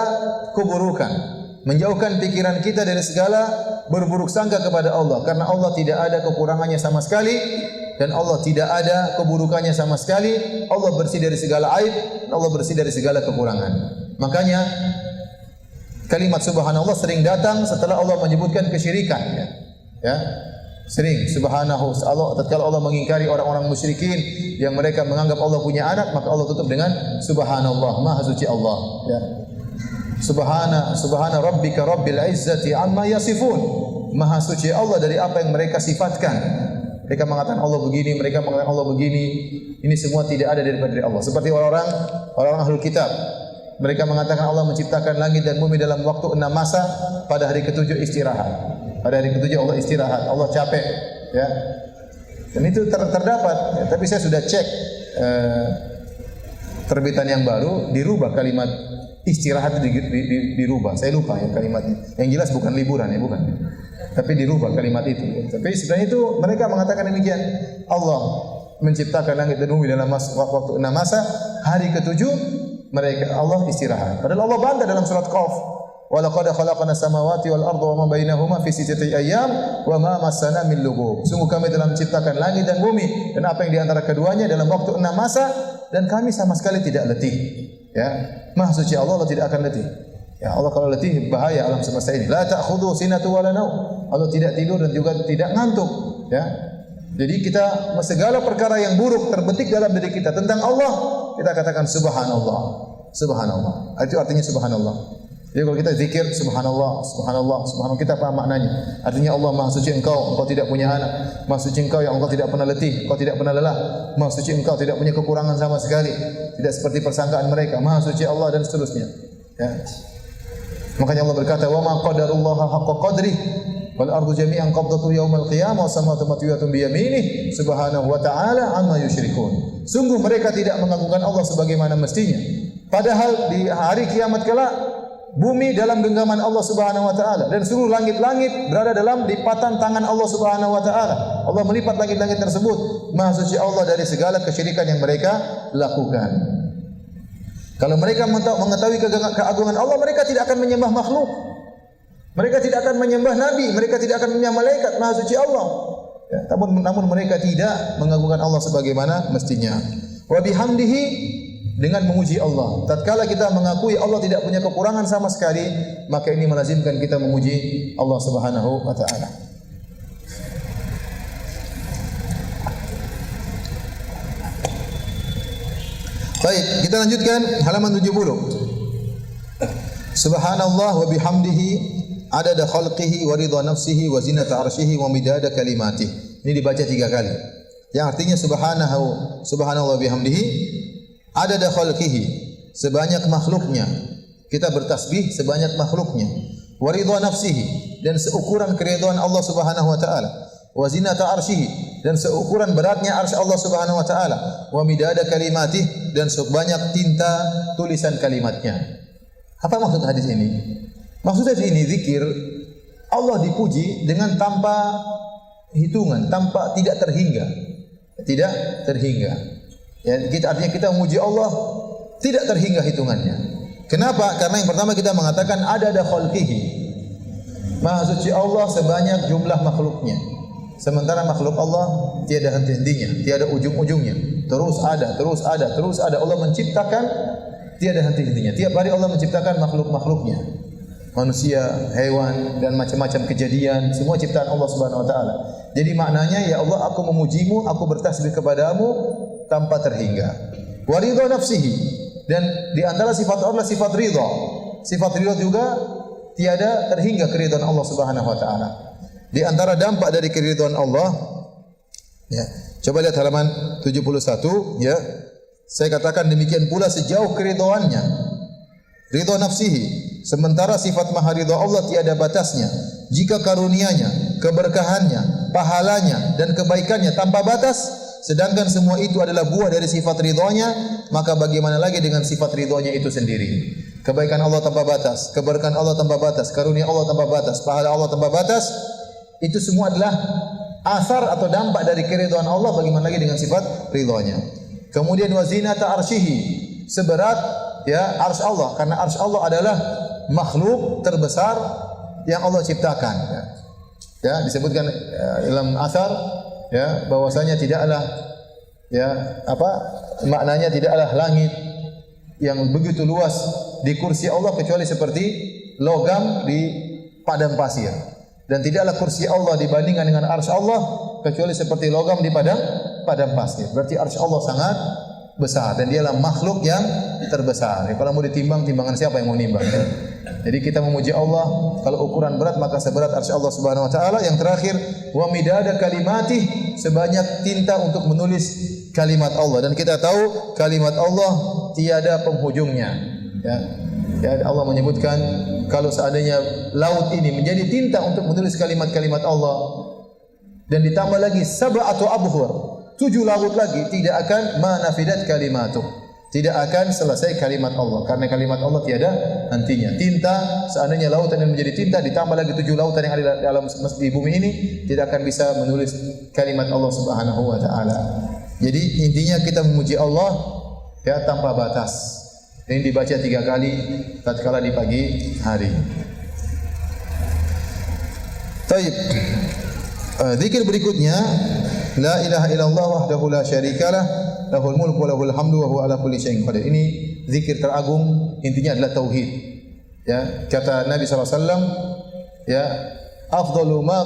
keburukan. Menjauhkan pikiran kita dari segala berburuk sangka kepada Allah, karena Allah tidak ada kekurangannya sama sekali dan Allah tidak ada keburukannya sama sekali. Allah bersih dari segala aib, Allah bersih dari segala kekurangan. Makanya kalimat subhanallah sering datang setelah Allah menyebutkan kesyirikan, ya. Sering subhanahu Allah, tatkala Allah mengingkari orang-orang musyrikin yang mereka menganggap Allah punya anak, maka Allah tutup dengan subhanallah, maha suci Allah, ya. Subhana rabbika rabbil izzati amma yasifun. Maha suci Allah dari apa yang mereka sifatkan. Mereka mengatakan Allah begini, mereka mengatakan Allah begini. Ini semua tidak ada daripada Allah. Seperti orang ahlul kitab. Mereka mengatakan Allah menciptakan langit dan bumi dalam waktu 6 masa, pada hari ke-7 istirahat. Pada hari ke-7 Allah istirahat, Allah capek, ya. Dan itu terdapat, ya. Tapi saya sudah cek terbitan yang baru, dirubah kalimat istirahat dirubah. Saya lupa ya kalimatnya. Yang jelas bukan liburan, ya, bukan. Tapi dirubah kalimat itu. Tapi sebenarnya itu mereka mengatakan demikian. Allah menciptakan langit dan bumi dalam waktu 6 masa, hari ke-7 mereka Allah istirahat. Padahal Allah bantah dalam surat Qaf, wa laqad khalaqna samawati wal arda wa ma bainahuma fi sittati ayyam wa ma massana min lughub. Sungguh kami telah menciptakan langit dan bumi dan apa yang di antara keduanya dalam waktu 6 masa, dan kami sama sekali tidak letih. Ya, Maha suci Allah, Allah tidak akan letih. Ya, Allah kalau letih bahaya alam semesta ini. La ta'khudhu sinatu wa la naum. Allah tidak tidur dan juga tidak ngantuk, ya. Jadi kita segala perkara yang buruk terbetik dalam diri kita tentang Allah, kita katakan subhanallah. Subhanallah. Itu artinya subhanallah. Jadi kalau kita zikir subhanallah, subhanallah, subhanallah, kita paham maknanya. Artinya Allah Maha Suci Engkau, Engkau tidak punya anak. Maha Suci Engkau yang Engkau tidak pernah letih, Engkau tidak pernah lelah. Maha Suci Engkau tidak punya kekurangan sama sekali. Tidak seperti persangkaan mereka. Maha Suci Allah dan seterusnya. Ya. Makanya Allah berkata, "Wa ma qadarullaha haqqa qadrih, wal ardu jami'an qabdatuhu yaumal qiyamah, was samawati matwiyatun bi yaminih, subhanahu wa ta'ala amma yusyrikun." Sungguh mereka tidak mengagungkan Allah sebagaimana mestinya. Padahal di hari kiamat kelak bumi dalam genggaman Allah Subhanahu wa taala dan seluruh langit-langit berada dalam lipatan tangan Allah Subhanahu wa taala. Allah melipat langit-langit tersebut. Maha suci Allah dari segala kesyirikan yang mereka lakukan. Kalau mereka mengetahui keagungan Allah, mereka tidak akan menyembah makhluk. Mereka tidak akan menyembah nabi, mereka tidak akan menyembah malaikat. Maha suci Allah. Ya, namun mereka tidak mengagungkan Allah sebagaimana mestinya. Wa bihamdihi, dengan memuji Allah. Tatkala kita mengakui Allah tidak punya kekurangan sama sekali, maka ini melazimkan kita memuji Allah Subhanahu wa taala. Baik, kita lanjutkan halaman 70. Subhanallah wa bihamdihi adada khalqihi wa ridha nafsihi wa zinata arsyihi wa midada kalimatihi. Ini dibaca 3 kali. Yang artinya subhanallah wa bihamdihi adada khalqihi, sebanyak makhluknya. Kita bertasbih sebanyak makhluknya. Wa ridha nafsihi, dan seukuran keridhaan Allah Subhanahu wa taala. Wa zinata arsyihi, dan seukuran beratnya arsy Allah Subhanahu wa taala. Wa midada kalimatih, dan sebanyak tinta tulisan kalimatnya. Apa maksud hadis ini? Maksud hadis ini zikir Allah dipuji dengan tanpa hitungan, tanpa tidak terhingga. Tidak terhingga. Ya, artinya kita memuji Allah tidak terhingga hitungannya. Kenapa? Karena yang pertama kita mengatakan adada khalqihi. Maha suci Allah sebanyak jumlah makhluknya. Sementara makhluk Allah tiada henti-hentinya, tiada ujung-ujungnya. Terus ada, terus ada, terus ada. Allah menciptakan tiada henti-hentinya. Tiap hari Allah menciptakan makhluk-makhluknya. Manusia, hewan dan macam-macam kejadian, semua ciptaan Allah Subhanahu wa taala. Jadi maknanya, ya Allah, aku memujimu, aku bertasbih kepadamu tanpa terhingga. Wa ridha nafsihi, dan di antara sifat Allah sifat ridha. Sifat ridha juga tiada terhingga keridhaan Allah Subhanahu wa taala. Di antara dampak dari keridhaan Allah, ya. Coba lihat halaman 71, ya. Saya katakan demikian pula sejauh keridhaannya. Ridha nafsihi, sementara sifat maha ridha Allah tiada batasnya. Jika karunia-Nya, keberkahannya, pahalanya dan kebaikannya tanpa batas, sedangkan semua itu adalah buah dari sifat ridhonya, maka bagaimana lagi dengan sifat ridhonya itu sendiri? Kebaikan Allah tanpa batas, keberkahan Allah tanpa batas, karunia Allah tanpa batas, pahala Allah tanpa batas, itu semua adalah asar atau dampak dari keridhaan Allah. Bagaimana lagi dengan sifat ridhonya? Kemudian wazinata arsyihi, seberat ya arsy Allah, karena arsy Allah adalah makhluk terbesar yang Allah ciptakan. Ya, disebutkan dalam asar, ya, bahwasanya tidaklah, ya, maknanya tidaklah langit yang begitu luas di kursi Allah kecuali seperti logam di padang pasir, dan tidaklah kursi Allah dibandingkan dengan arsy Allah kecuali seperti logam di padang pasir. Berarti arsy Allah sangat besar dan dialah makhluk yang terbesar. Ya, kalau mau ditimbang, timbangan siapa yang mau nimbang? Ya? Jadi kita memuji Allah, kalau ukuran berat maka seberat arsy Allah Subhanahu wa taala. Yang terakhir, wa midada kalimatih, sebanyak tinta untuk menulis kalimat Allah. Dan kita tahu kalimat Allah tiada penghujungnya. Ya. Ya, Allah menyebutkan kalau seandainya laut ini menjadi tinta untuk menulis kalimat-kalimat Allah dan ditambah lagi sab'atu abhur, 7 laut lagi, tidak akan manafidat kalimatuh, tidak akan selesai kalimat Allah, karena kalimat Allah tiada hentinya. Tinta, seandainya lautan yang menjadi tinta ditambah lagi 7 lautan yang ada dalam di bumi ini, tidak akan bisa menulis kalimat Allah Subhanahu wa taala. Jadi intinya kita memuji Allah ya tanpa batas. Ini dibaca 3 kali tatkala di pagi hari. Baik. Zikir berikutnya, la ilaha illallah wahdahu la syarikalah, lahul mulku wa lahul hamdu wa huwa ala kulli syai'in qadir. Ini zikir teragung, intinya adalah tauhid. Ya, kata Nabi sallallahu alaihi wasallam, ya, afdalu ma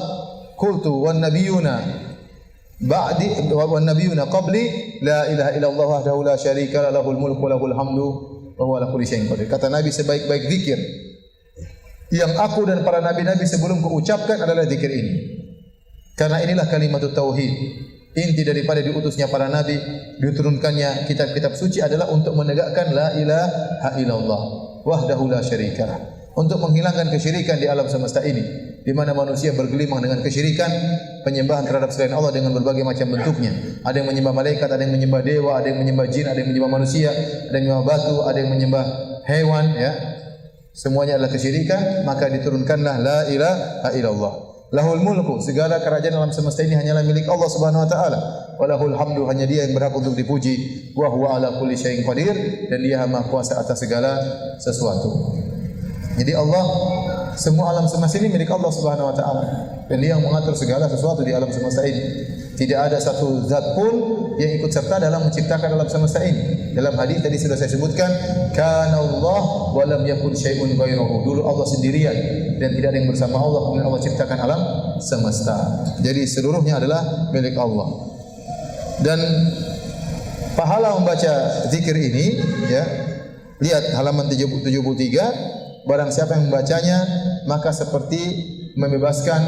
qultu wan nabiyuna ba'di wan nabiyuna qabli la ilaha illallah wahdahu la syarikalah, lahul mulku wa lahul hamdu wa huwa ala kulli syai'in qadir. Kata Nabi, sebaik-baik zikir yang aku dan para nabi-nabi sebelumku ucapkan adalah zikir ini. Karena inilah kalimat tauhid. Inti daripada diutusnya para nabi, diturunkannya kitab-kitab suci adalah untuk menegakkan la ilaha illallah wahdahu la syarikalah. Untuk menghilangkan kesyirikan di alam semesta ini, di mana manusia bergelimang dengan kesyirikan, penyembahan terhadap selain Allah dengan berbagai macam bentuknya. Ada yang menyembah malaikat, ada yang menyembah dewa, ada yang menyembah jin, ada yang menyembah manusia, ada yang menyembah batu, ada yang menyembah hewan, ya. Semuanya adalah kesyirikan, maka diturunkanlah la ilaha illallah. Lahul mulku, segala kerajaan alam semesta ini hanyalah milik Allah Subhanahu wa taala. Walahul hamdu, hanya Dia yang berhak untuk dipuji. Wa huwa ala kulli syai'in qadir, dan Dia Maha kuasa atas segala sesuatu. Jadi Allah, semua alam semesta ini milik Allah Subhanahu wa taala, dan Dia yang mengatur segala sesuatu di alam semesta ini. Tidak ada satu zat pun yang ikut serta dalam menciptakan alam semesta ini. Dalam hadis tadi sudah saya sebutkan, kana Allah wa lam yakun syai'un ghairuhu. Dulu Allah sendirian dan tidak ada yang bersama Allah, kemudian Allah ciptakan alam semesta. Jadi seluruhnya adalah milik Allah. Dan pahala membaca zikir ini, ya, lihat halaman 73. Barang siapa yang membacanya, maka seperti membebaskan,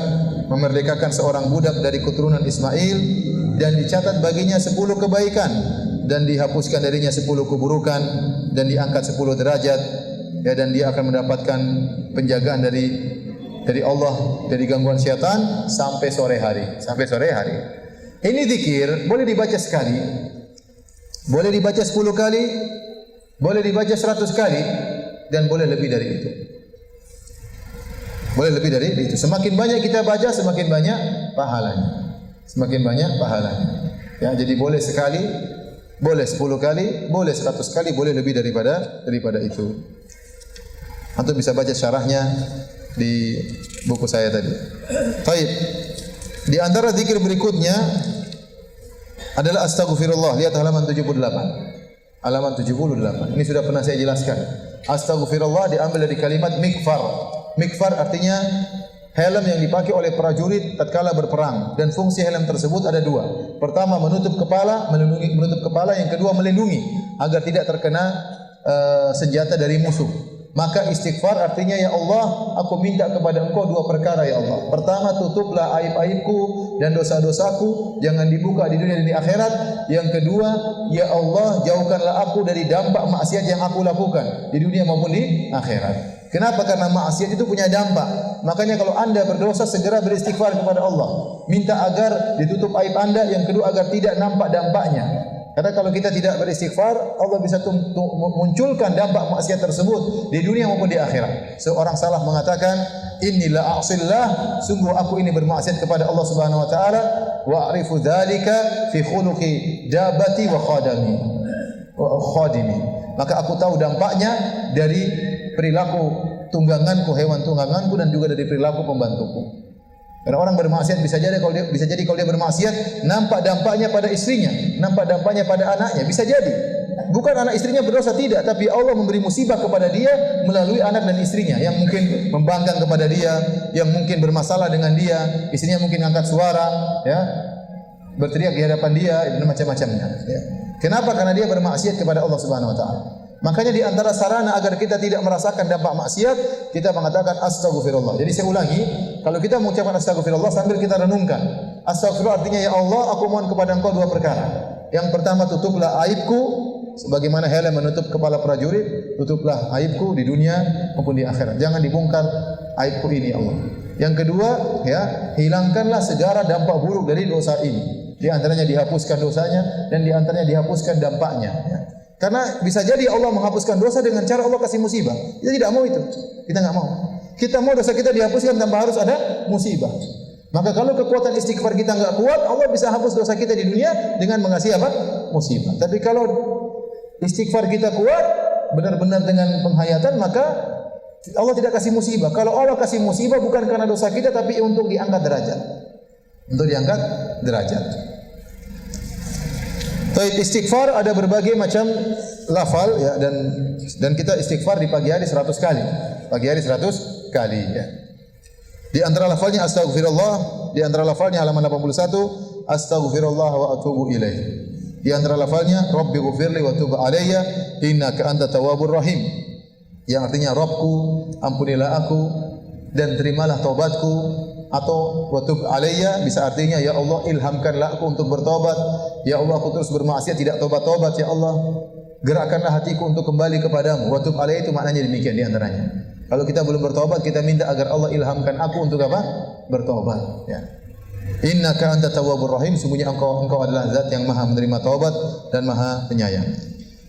memerdekakan seorang budak dari keturunan Ismail, dan dicatat baginya 10 kebaikan, dan dihapuskan darinya 10 keburukan, dan diangkat 10 derajat, ya, dan dia akan mendapatkan penjagaan dari Allah, dari gangguan syaitan sampai sore hari. Sampai sore hari. Ini zikir boleh dibaca sekali, boleh dibaca 10 kali, boleh dibaca 100 kali, dan boleh lebih dari itu. Boleh lebih dari itu. Semakin banyak kita baca, semakin banyak pahalanya. Semakin banyak pahalanya. Ya, jadi boleh sekali, boleh 10 kali, boleh 100 kali, boleh lebih daripada itu. Antum bisa baca syarahnya di buku saya tadi. Baik. Di antara zikir berikutnya adalah astaghfirullah. Lihat halaman 78. Halaman 78. Ini sudah pernah saya jelaskan. Astaghfirullah diambil dari kalimat mikfar. Mikfar artinya helm yang dipakai oleh prajurit tatkala berperang, dan fungsi helm tersebut ada 2. Pertama, menutup kepala, menutup kepala, yang kedua melindungi agar tidak terkena senjata dari musuh. Maka istighfar artinya, ya Allah, aku minta kepada Engkau 2 perkara, ya Allah. Pertama, tutuplah aib-aibku dan dosa-dosaku, jangan dibuka di dunia dan di akhirat. Yang kedua, ya Allah, jauhkanlah aku dari dampak maksiat yang aku lakukan di dunia maupun di akhirat. Kenapa? Karena maksiat itu punya dampak. Makanya kalau Anda berdosa, segera beristighfar kepada Allah. Minta agar ditutup aib Anda, yang kedua agar tidak nampak dampaknya. Karena kalau kita tidak beristighfar, Allah bisa munculkan dampak maksiat tersebut di dunia maupun di akhirat. Seorang salaf mengatakan, "Inilah a'sillah, sungguh aku ini bermaksiat kepada Allah Subhanahu wa taala, wa a'rifu dzalika fi khuluqi dabati wa khadimi. Maka aku tahu dampaknya dari perilaku tungganganku, hewan tungganganku, dan juga dari perilaku pembantuku." Karena orang bermaksiat bisa jadi kalau dia bermaksiat nampak dampaknya pada istrinya, nampak dampaknya pada anaknya, bisa jadi. Bukan anak istrinya berdosa, tidak, tapi Allah memberi musibah kepada dia melalui anak dan istrinya yang mungkin membangkang kepada dia, yang mungkin bermasalah dengan dia, istrinya mungkin angkat suara, ya, berteriak di hadapan dia, dan macam-macamnya. Ya. Kenapa? Karena dia bermaksiat kepada Allah Subhanahu wa taala. Makanya di antara sarana agar kita tidak merasakan dampak maksiat, kita mengatakan astaghfirullah. Jadi saya ulangi, kalau kita mengucapkan astaghfirullah sambil kita renungkan. Astaghfirullah artinya, ya Allah, aku mohon kepada Engkau 2 perkara. Yang pertama, tutuplah aibku, sebagaimana helm menutup kepala prajurit, tutuplah aibku di dunia maupun di akhirat. Jangan dibongkar aibku ini, Allah. Yang kedua, ya, hilangkanlah segala dampak buruk dari dosa ini. Di antaranya dihapuskan dosanya, dan di antaranya dihapuskan dampaknya. Ya. Karena bisa jadi Allah menghapuskan dosa dengan cara Allah kasih musibah. Kita tidak mau itu. Kita enggak mau. Kita mau dosa kita dihapuskan tanpa harus ada musibah. Maka kalau kekuatan istighfar kita enggak kuat, Allah bisa hapus dosa kita di dunia dengan mengasih apa? Musibah. Tapi kalau istighfar kita kuat, benar-benar dengan penghayatan, maka Allah tidak kasih musibah. Kalau Allah kasih musibah bukan karena dosa kita, tapi untuk diangkat derajat. Untuk diangkat derajat. Taib istighfar ada berbagai macam lafal, ya, dan kita istighfar di pagi hari 100 kali. Pagi hari 100 kali, ya. Di antara lafalnya astaghfirullah, di antara lafalnya halaman 81, astaghfirullah wa atubu ilaih. Di antara lafalnya Rabbi ghfirli wa tub alayya innaka anta tawwabur rahim. Yang artinya, Rabbku, ampunilah aku dan terimalah taubatku, atau wa tub alayya bisa artinya ya Allah ilhamkanlah aku untuk bertobat. Ya Allah aku terus bermaksiat tidak tobat-tobat ya Allah. Gerakkanlah hatiku untuk kembali kepadamu. Wa tub alayya itu maknanya demikian di antaranya. Kalau kita belum bertobat, kita minta agar Allah ilhamkan aku untuk apa? Bertobat. Ya. Innaka anta tawwabur rahim. Sungguhnya engkau adalah zat yang maha menerima taubat dan maha penyayang.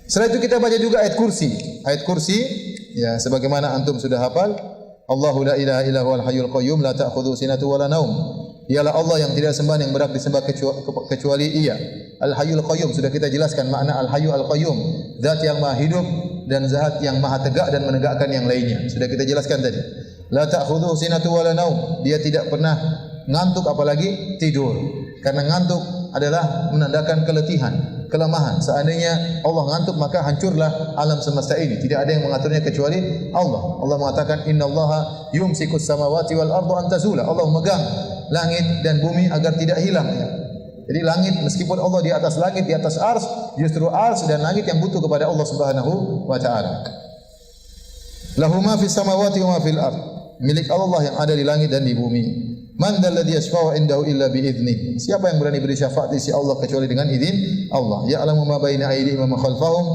Setelah itu kita baca juga ayat kursi. Ayat kursi, ya sebagaimana antum sudah hafal. Allahu la ilaha illa huwal hayyul qayyum la ta'khudhuhu sinatun wa la naum. Ialah Allah yang tidak sembah yang berhak disembah kecuali Ia. Al-Hayyul Qayyum sudah kita jelaskan makna Al-Hayyu Al-Qayyum, zat yang maha hidup dan zat yang maha tegak dan menegakkan yang lainnya. Sudah kita jelaskan tadi. La ta'khudhuhu sinatun wa la naum. Dia tidak pernah ngantuk apalagi tidur. Karena ngantuk adalah menandakan keletihan, kelemahan. Seandainya Allah ngantuk maka hancurlah alam semesta ini. Tidak ada yang mengaturnya kecuali Allah. Allah mengatakan innallaha yumsikus samawati wal arda an tazula. Allah memegang langit dan bumi agar tidak hilang. Jadi langit meskipun Allah di atas langit, di atas ars, justru ars dan langit yang butuh kepada Allah Subhanahu wa taala. Lahu ma fis samawati wa ma fil ard. Milik Allah yang ada di langit dan di bumi. Man dzalladzi yashfa'u indahu illa bi idznih. Siapa yang berani beri syafaat di sisi Allah kecuali dengan izin Allah. Ya'lamu ma baina aydihim wa ma khalfahum.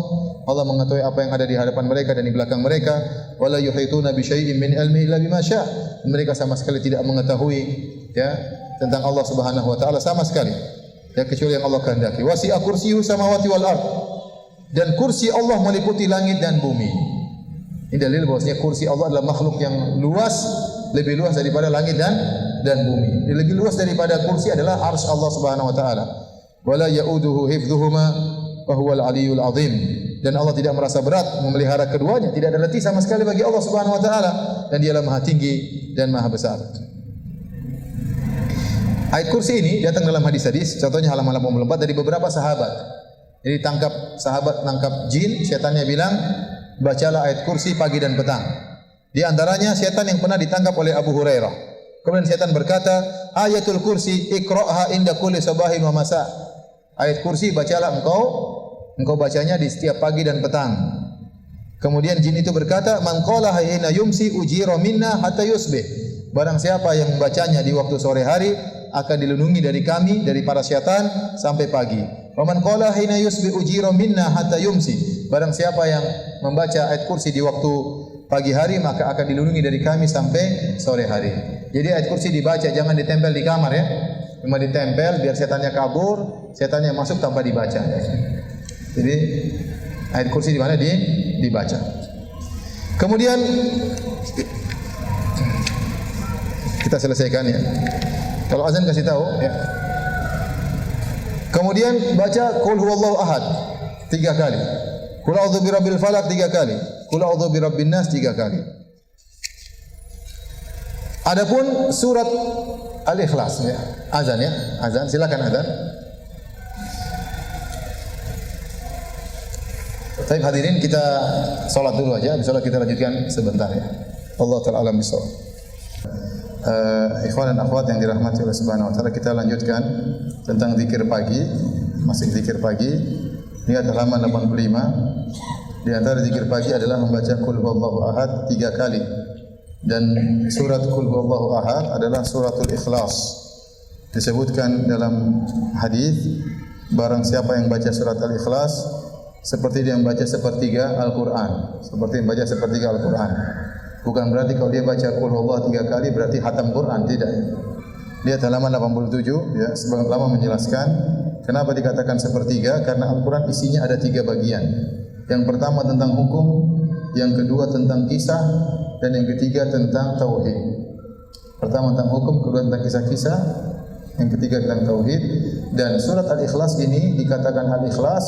Allah mengetahui apa yang ada di hadapan mereka dan di belakang mereka. Wala yuhituna bi syai'in min ilmihi illa bima syaa'. Mereka sama sekali tidak mengetahui ya tentang Allah Subhanahu wa taala sama sekali. Ya kecuali yang Allah kehendaki. Wasi'a kursiyyuhu samawati wal ard. Dan kursi Allah meliputi langit dan bumi. Ini dalil bahwasanya kursi Allah adalah makhluk yang luas, lebih luas daripada langit dan bumi. Lebih luas daripada kursi adalah arsy Allah Subhanahu wa taala. Wala ya'uduhu hifdhuhuma wa huwal aliyyul azim. Dan Allah tidak merasa berat memelihara keduanya, tidak ada letih sama sekali bagi Allah Subhanahu wa taala dan Dialah Maha tinggi dan Maha besar. Ayat kursi ini datang dalam hadis-hadis, contohnya halaman 84 dari beberapa sahabat. Jadi sahabat nangkap jin, setannya bilang, bacalah ayat kursi pagi dan petang. Di antaranya setan yang pernah ditangkap oleh Abu Hurairah. Kemudian setan berkata, ayatul kursi iqra'ha inda kulli sabahin wa masa. Ayat kursi bacalah engkau bacanya di setiap pagi dan petang. Kemudian jin itu berkata, man qala hina yumsi ujira minna hatta yusbih. Barang siapa yang membacanya di waktu sore hari akan dilindungi dari kami, dari para syaitan sampai pagi. Wa man qala hina yusbih ujira minna hatta yumsi. Barang siapa yang membaca ayat kursi di waktu pagi hari maka akan dilindungi dari kami sampai sore hari. Jadi ayat kursi dibaca, jangan ditempel di kamar ya. Cuma ditempel biar setannya kabur, setannya masuk tanpa dibaca. Jadi ayat kursi di mana dibaca. Kemudian kita selesaikan ya. Kalau azan kasih tahu ya. Kemudian baca qul huwallahu ahad 3 kali. Qul a'udzu birabbil falaq 3 kali. Qul a'udzu birabbin nas 3 kali. Adapun surat Al-Ikhlas ya. Azan ya. Azan silakan azan. Baik hadirin kita salat dulu aja, habis salat kita lanjutkan sebentar ya. Allah taala alam bisawab. Ikhwan dan akhwat yang dirahmati oleh Subhanahu wa taala, kita lanjutkan tentang zikir pagi. Masih zikir pagi. Ini adalah halaman 85. Di antara zikir pagi adalah membaca qul huwallahu ahad 3 kali. Dan surat qul huwallahu ahad adalah suratul Ikhlas. Disebutkan dalam hadis, barang siapa yang baca surat Al-Ikhlas seperti dia membaca sepertiga Al-Quran. Seperti membaca sepertiga Al-Quran. Bukan berarti kalau dia baca qul huwallahu 3 kali berarti khatam Quran, tidak. Lihat halaman 87 ya, sebagian ulama menjelaskan kenapa dikatakan sepertiga, karena Al-Quran isinya ada 3 bagian. Yang pertama tentang hukum, yang kedua tentang kisah, dan yang ketiga tentang tauhid. Pertama tentang hukum, kedua tentang kisah-kisah, yang ketiga tentang tauhid. Dan surat Al-Ikhlas ini dikatakan Al-Ikhlas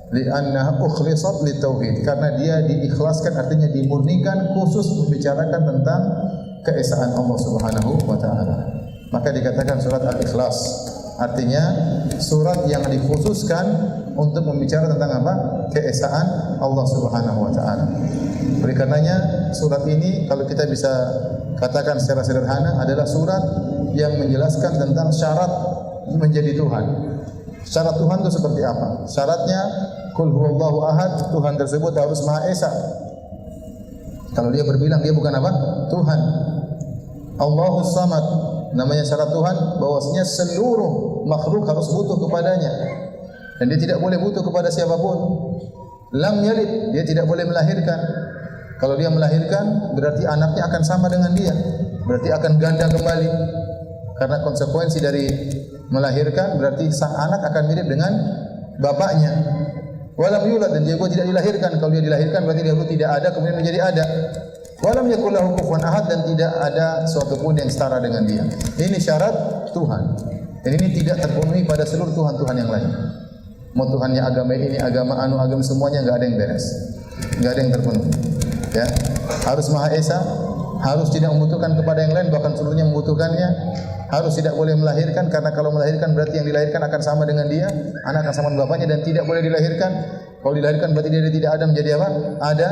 li'annaha ukhlisat litauhid, karena dia diikhlaskan, artinya dimurnikan khusus membicarakan tentang keesaan Allah Subhanahu wa taala. Maka dikatakan surat Al-Ikhlas, artinya surat yang dikhususkan untuk membicarakan tentang apa? Keesaan Allah Subhanahu wa taala. Oleh karenanya surat ini kalau kita bisa katakan secara sederhana adalah surat yang menjelaskan tentang syarat menjadi Tuhan. Syarat Tuhan itu seperti apa? Syaratnya qul huwallahu ahad, Tuhan tersebut harus Maha Esa. Kalau dia berbilang dia bukan apa? Tuhan. Allahus Samad, namanya syarat Tuhan bahwasanya seluruh makhluk harus butuh kepadanya dan dia tidak boleh butuh kepada siapapun. Lam yalid, dia tidak boleh melahirkan. Kalau dia melahirkan berarti anaknya akan sama dengan dia, berarti akan ganda kembali. Karena konsekuensi dari melahirkan berarti sang anak akan mirip dengan bapaknya. Walam yulad, dan dia tidak dilahirkan. Kalau dia dilahirkan berarti dia dulu tidak ada kemudian menjadi ada. Walam yakul lahu kufuwan ahad, dan tidak ada suatu pun yang setara dengan dia. Ini syarat Tuhan. Dan ini tidak terpenuhi pada seluruh Tuhan-Tuhan yang lain. Mau Tuhannya agama ini, agama anu, agama semuanya enggak ada yang beres. Enggak ada yang terpenuhi. Ya. Harus Maha Esa, harus tidak membutuhkan kepada yang lain, bahkan seluruhnya membutuhkannya. Harus tidak boleh melahirkan, karena kalau melahirkan berarti yang dilahirkan akan sama dengan dia, anak akan sama dengan bapaknya, dan tidak boleh dilahirkan. Kalau dilahirkan berarti dia tidak ada, menjadi apa? Ada,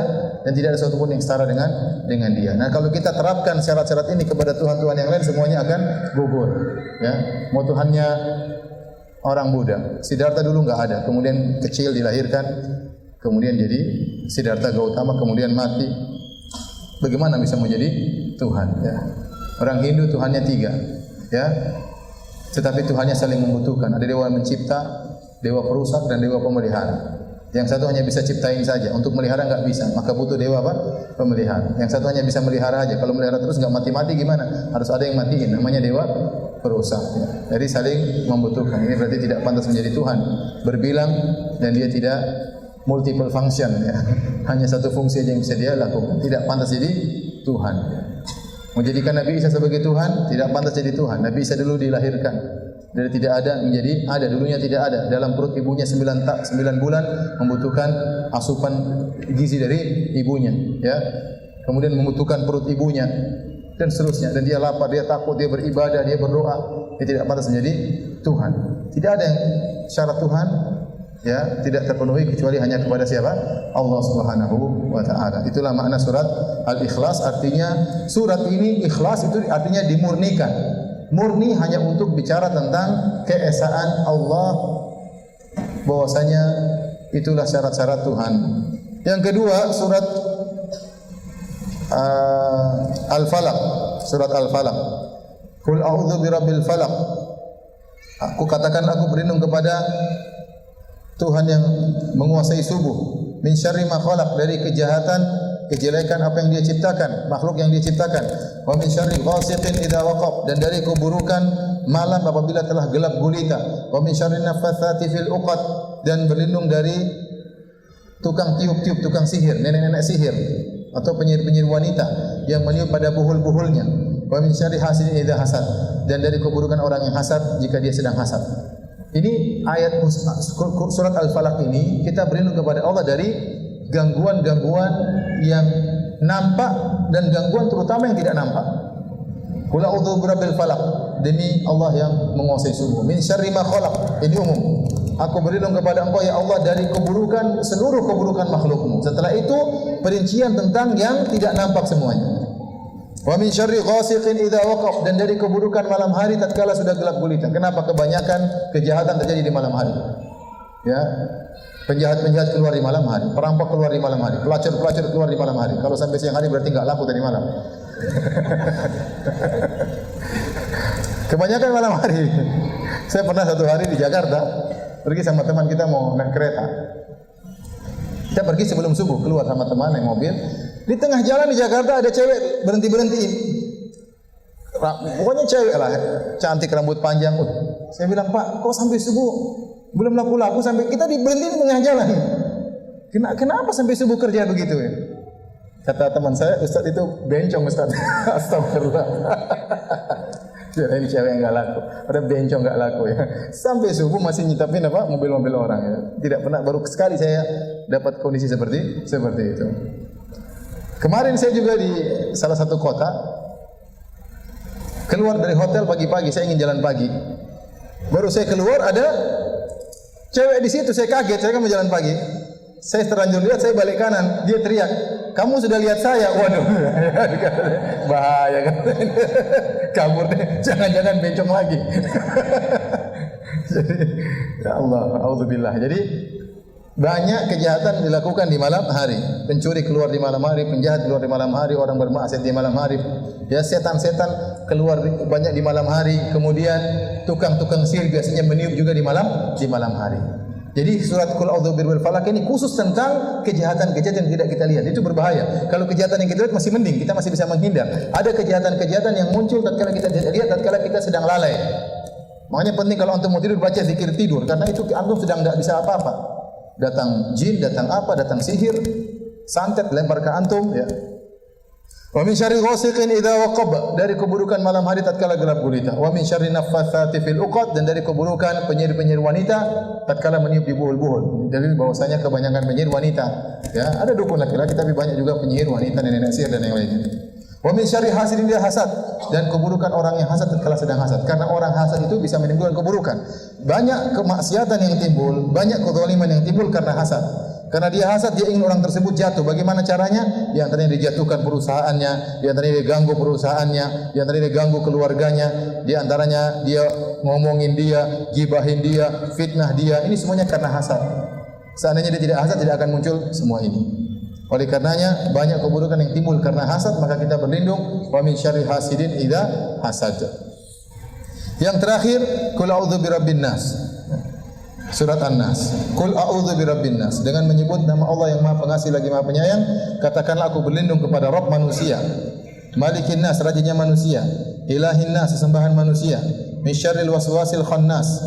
dan tidak ada sesuatu pun yang setara dengan dia. Nah, kalau kita terapkan syarat-syarat ini kepada Tuhan-Tuhan yang lain, semuanya akan gugur. Ya, mau Tuhannya orang Buddha, Siddhartha dulu enggak ada, kemudian kecil dilahirkan, kemudian jadi Siddhartha Gautama, kemudian mati. Bagaimana bisa menjadi Tuhan? Ya. Orang Hindu Tuhannya 3. Ya, tetapi Tuhannya saling membutuhkan. Ada dewa mencipta, dewa perusak, dan dewa pemelihara. Yang satu hanya bisa ciptain saja, untuk melihara enggak bisa, maka butuh dewa apa? Pemelihara. Yang satu hanya bisa melihara aja. Kalau melihara terus enggak mati-mati gimana? Harus ada yang matiin, namanya dewa perusak. Ya. Jadi saling membutuhkan. Ini berarti tidak pantas menjadi Tuhan. Berbilang dan dia tidak multiple function. Ya. Hanya satu fungsi aja yang bisa dia lakukan. Tidak pantas jadi Tuhan. Menjadikan Nabi Isa sebagai Tuhan, tidak pantas jadi Tuhan. Nabi Isa dulu dilahirkan dari tidak ada menjadi ada, dulunya tidak ada. Dalam perut ibunya 9 bulan membutuhkan asupan gizi dari ibunya, ya. Kemudian membutuhkan perut ibunya dan seterusnya. Dan dia lapar, dia takut, dia beribadah, dia berdoa. Dia tidak pantas menjadi Tuhan. Tidak ada yang syarat Tuhan, ya, tidak terpenuhi kecuali hanya kepada siapa? Allah Subhanahu wa taala. Itulah makna surat Al-Ikhlas, artinya surat ini ikhlas itu artinya dimurnikan. Murni hanya untuk bicara tentang keesaan Allah, bahwasanya itulah syarat-syarat Tuhan. Yang kedua, surat Al-Falaq, surat Al-Falaq. Qul a'udzu birabbil falaq. Aku katakan aku berlindung kepada Tuhan yang menguasai subuh, min syarri ma khalaq, dari kejahatan, kejelekan apa yang dia ciptakan, makhluk yang dia ciptakan, wa min syarri ghasiqin idza waqab, dan dari keburukan malam apabila telah gelap gulita, wa min syarri naffatsati fil uqad, dan berlindung dari tukang tiup-tiup, tukang sihir, nenek-nenek sihir atau penyihir-penyihir wanita yang meniup pada buhul-buhulnya, wa min syarri hasidin idza hasad, dan dari keburukan orang yang hasad jika dia sedang hasad. Ini ayat surat Al-Falaq ini kita berlindung kepada Allah dari gangguan-gangguan yang nampak dan gangguan terutama yang tidak nampak. Qul a'udzu birabbil falaq, demi Allah yang menguasai subuh. Min syarri ma khalaq, ini umum. Aku berlindung kepada Engkau ya Allah dari keburukan, seluruh keburukan makhlukmu. Setelah itu perincian tentang yang tidak nampak semuanya. Wa min syarri ghasiqin idza waqab, dan dari keburukan malam hari tatkala sudah gelap gulita. Kenapa kebanyakan kejahatan terjadi di malam hari? Ya. Penjahat-penjahat keluar di malam hari, perampok keluar di malam hari, pelacur-pelacur keluar di malam hari. Kalau sampai siang hari berarti enggak laku tadi malam. Kebanyakan malam hari. Saya pernah satu hari di Jakarta, pergi sama teman kita mau naik kereta. Kita pergi sebelum subuh, keluar sama teman naik mobil. Di tengah jalan di Jakarta ada cewek berhenti-berhentiin. Pokoknya cewek lah, cantik, rambut panjang. Saya bilang, Pak, kok sampai subuh belum laku-laku, sampai kita berhenti di tengah jalan. Kenapa sampai subuh kerja begitu ya? Kata teman saya, Ustaz itu bencong Ustaz. Astagfirullah. Ya, ini cewek yang enggak laku. Ada bencong enggak laku ya. Sampai subuh masih nyitapin apa? Mobil-mobil orang ya. Tidak pernah, baru sekali saya dapat kondisi seperti itu. Kemarin saya juga di salah satu kota, keluar dari hotel pagi-pagi, saya ingin jalan pagi. Baru saya keluar ada cewek di situ, saya kaget, saya kan mau jalan pagi. Saya terlanjur lihat, saya balik kanan, dia teriak, "Kamu sudah lihat saya?" Waduh, bahaya kan? Kabur deh, jangan-jangan bencong lagi. Jadi, ya Allah, auzubillah. Jadi Banyak kejahatan dilakukan di malam hari. Pencuri keluar di malam hari, penjahat keluar di malam hari, orang bermaksiat di malam hari. Ya, setan-setan keluar banyak di malam hari. Kemudian tukang-tukang sihir biasanya meniup juga di malam hari. Jadi surat Qul A'udzu birabbil falaq ini khusus tentang kejahatan-kejahatan yang tidak kita lihat. Itu berbahaya. Kalau kejahatan yang kita lihat masih mending, kita masih bisa menghindar. Ada kejahatan-kejahatan yang muncul tatkala kita tidak lihat, tatkala kita sedang lalai. Makanya penting kalau antum mau tidur baca zikir tidur, karena itu antum sedang tidak bisa apa-apa. Datang jin, datang apa, datang sihir, santet lempar ke antum, ya. Wa min syarri ghasiqin idza waqab, dari keburukan malam hari tatkala gelap gulita. Wa min syarri naffatsati fil uqad, dan dari keburukan penyihir-penyihir wanita tatkala meniup di buhul-buhul. Dalil bahwasanya kebanyakan penyihir wanita, ya. Ada dukun laki-laki tapi banyak juga penyihir wanita, nenek sihir dan yang lainnya. Wa min syarri hasidin idza hasad, dan keburukan orang yang hasad tatkala sedang hasad. Karena orang hasad itu bisa menimbulkan keburukan. Banyak kemaksiatan yang timbul, banyak kezaliman yang timbul karena hasad. Karena dia hasad, dia ingin orang tersebut jatuh. Bagaimana caranya? Di antaranya dijatuhkan perusahaannya, di antaranya dia ganggu perusahaannya, di antaranya dia ganggu keluarganya, di antaranya dia ngomongin dia, gibahin dia, fitnah dia. Ini semuanya karena hasad. Seandainya dia tidak hasad, tidak akan muncul semua ini. Oleh karenanya banyak keburukan yang timbul karena hasad, maka kita berlindung wa min syarri hasidin idza hasad. Yang terakhir, Qul a'udzu birabbin nas. Surat An-Nas. Qul a'udzu birabbin nas, dengan menyebut nama Allah yang Maha Pengasih lagi Maha Penyayang, katakanlah aku berlindung kepada Rabb manusia, Malikin nas, rajanya manusia, Ilahin nas, sesembahan manusia, min syarril waswasil khannas,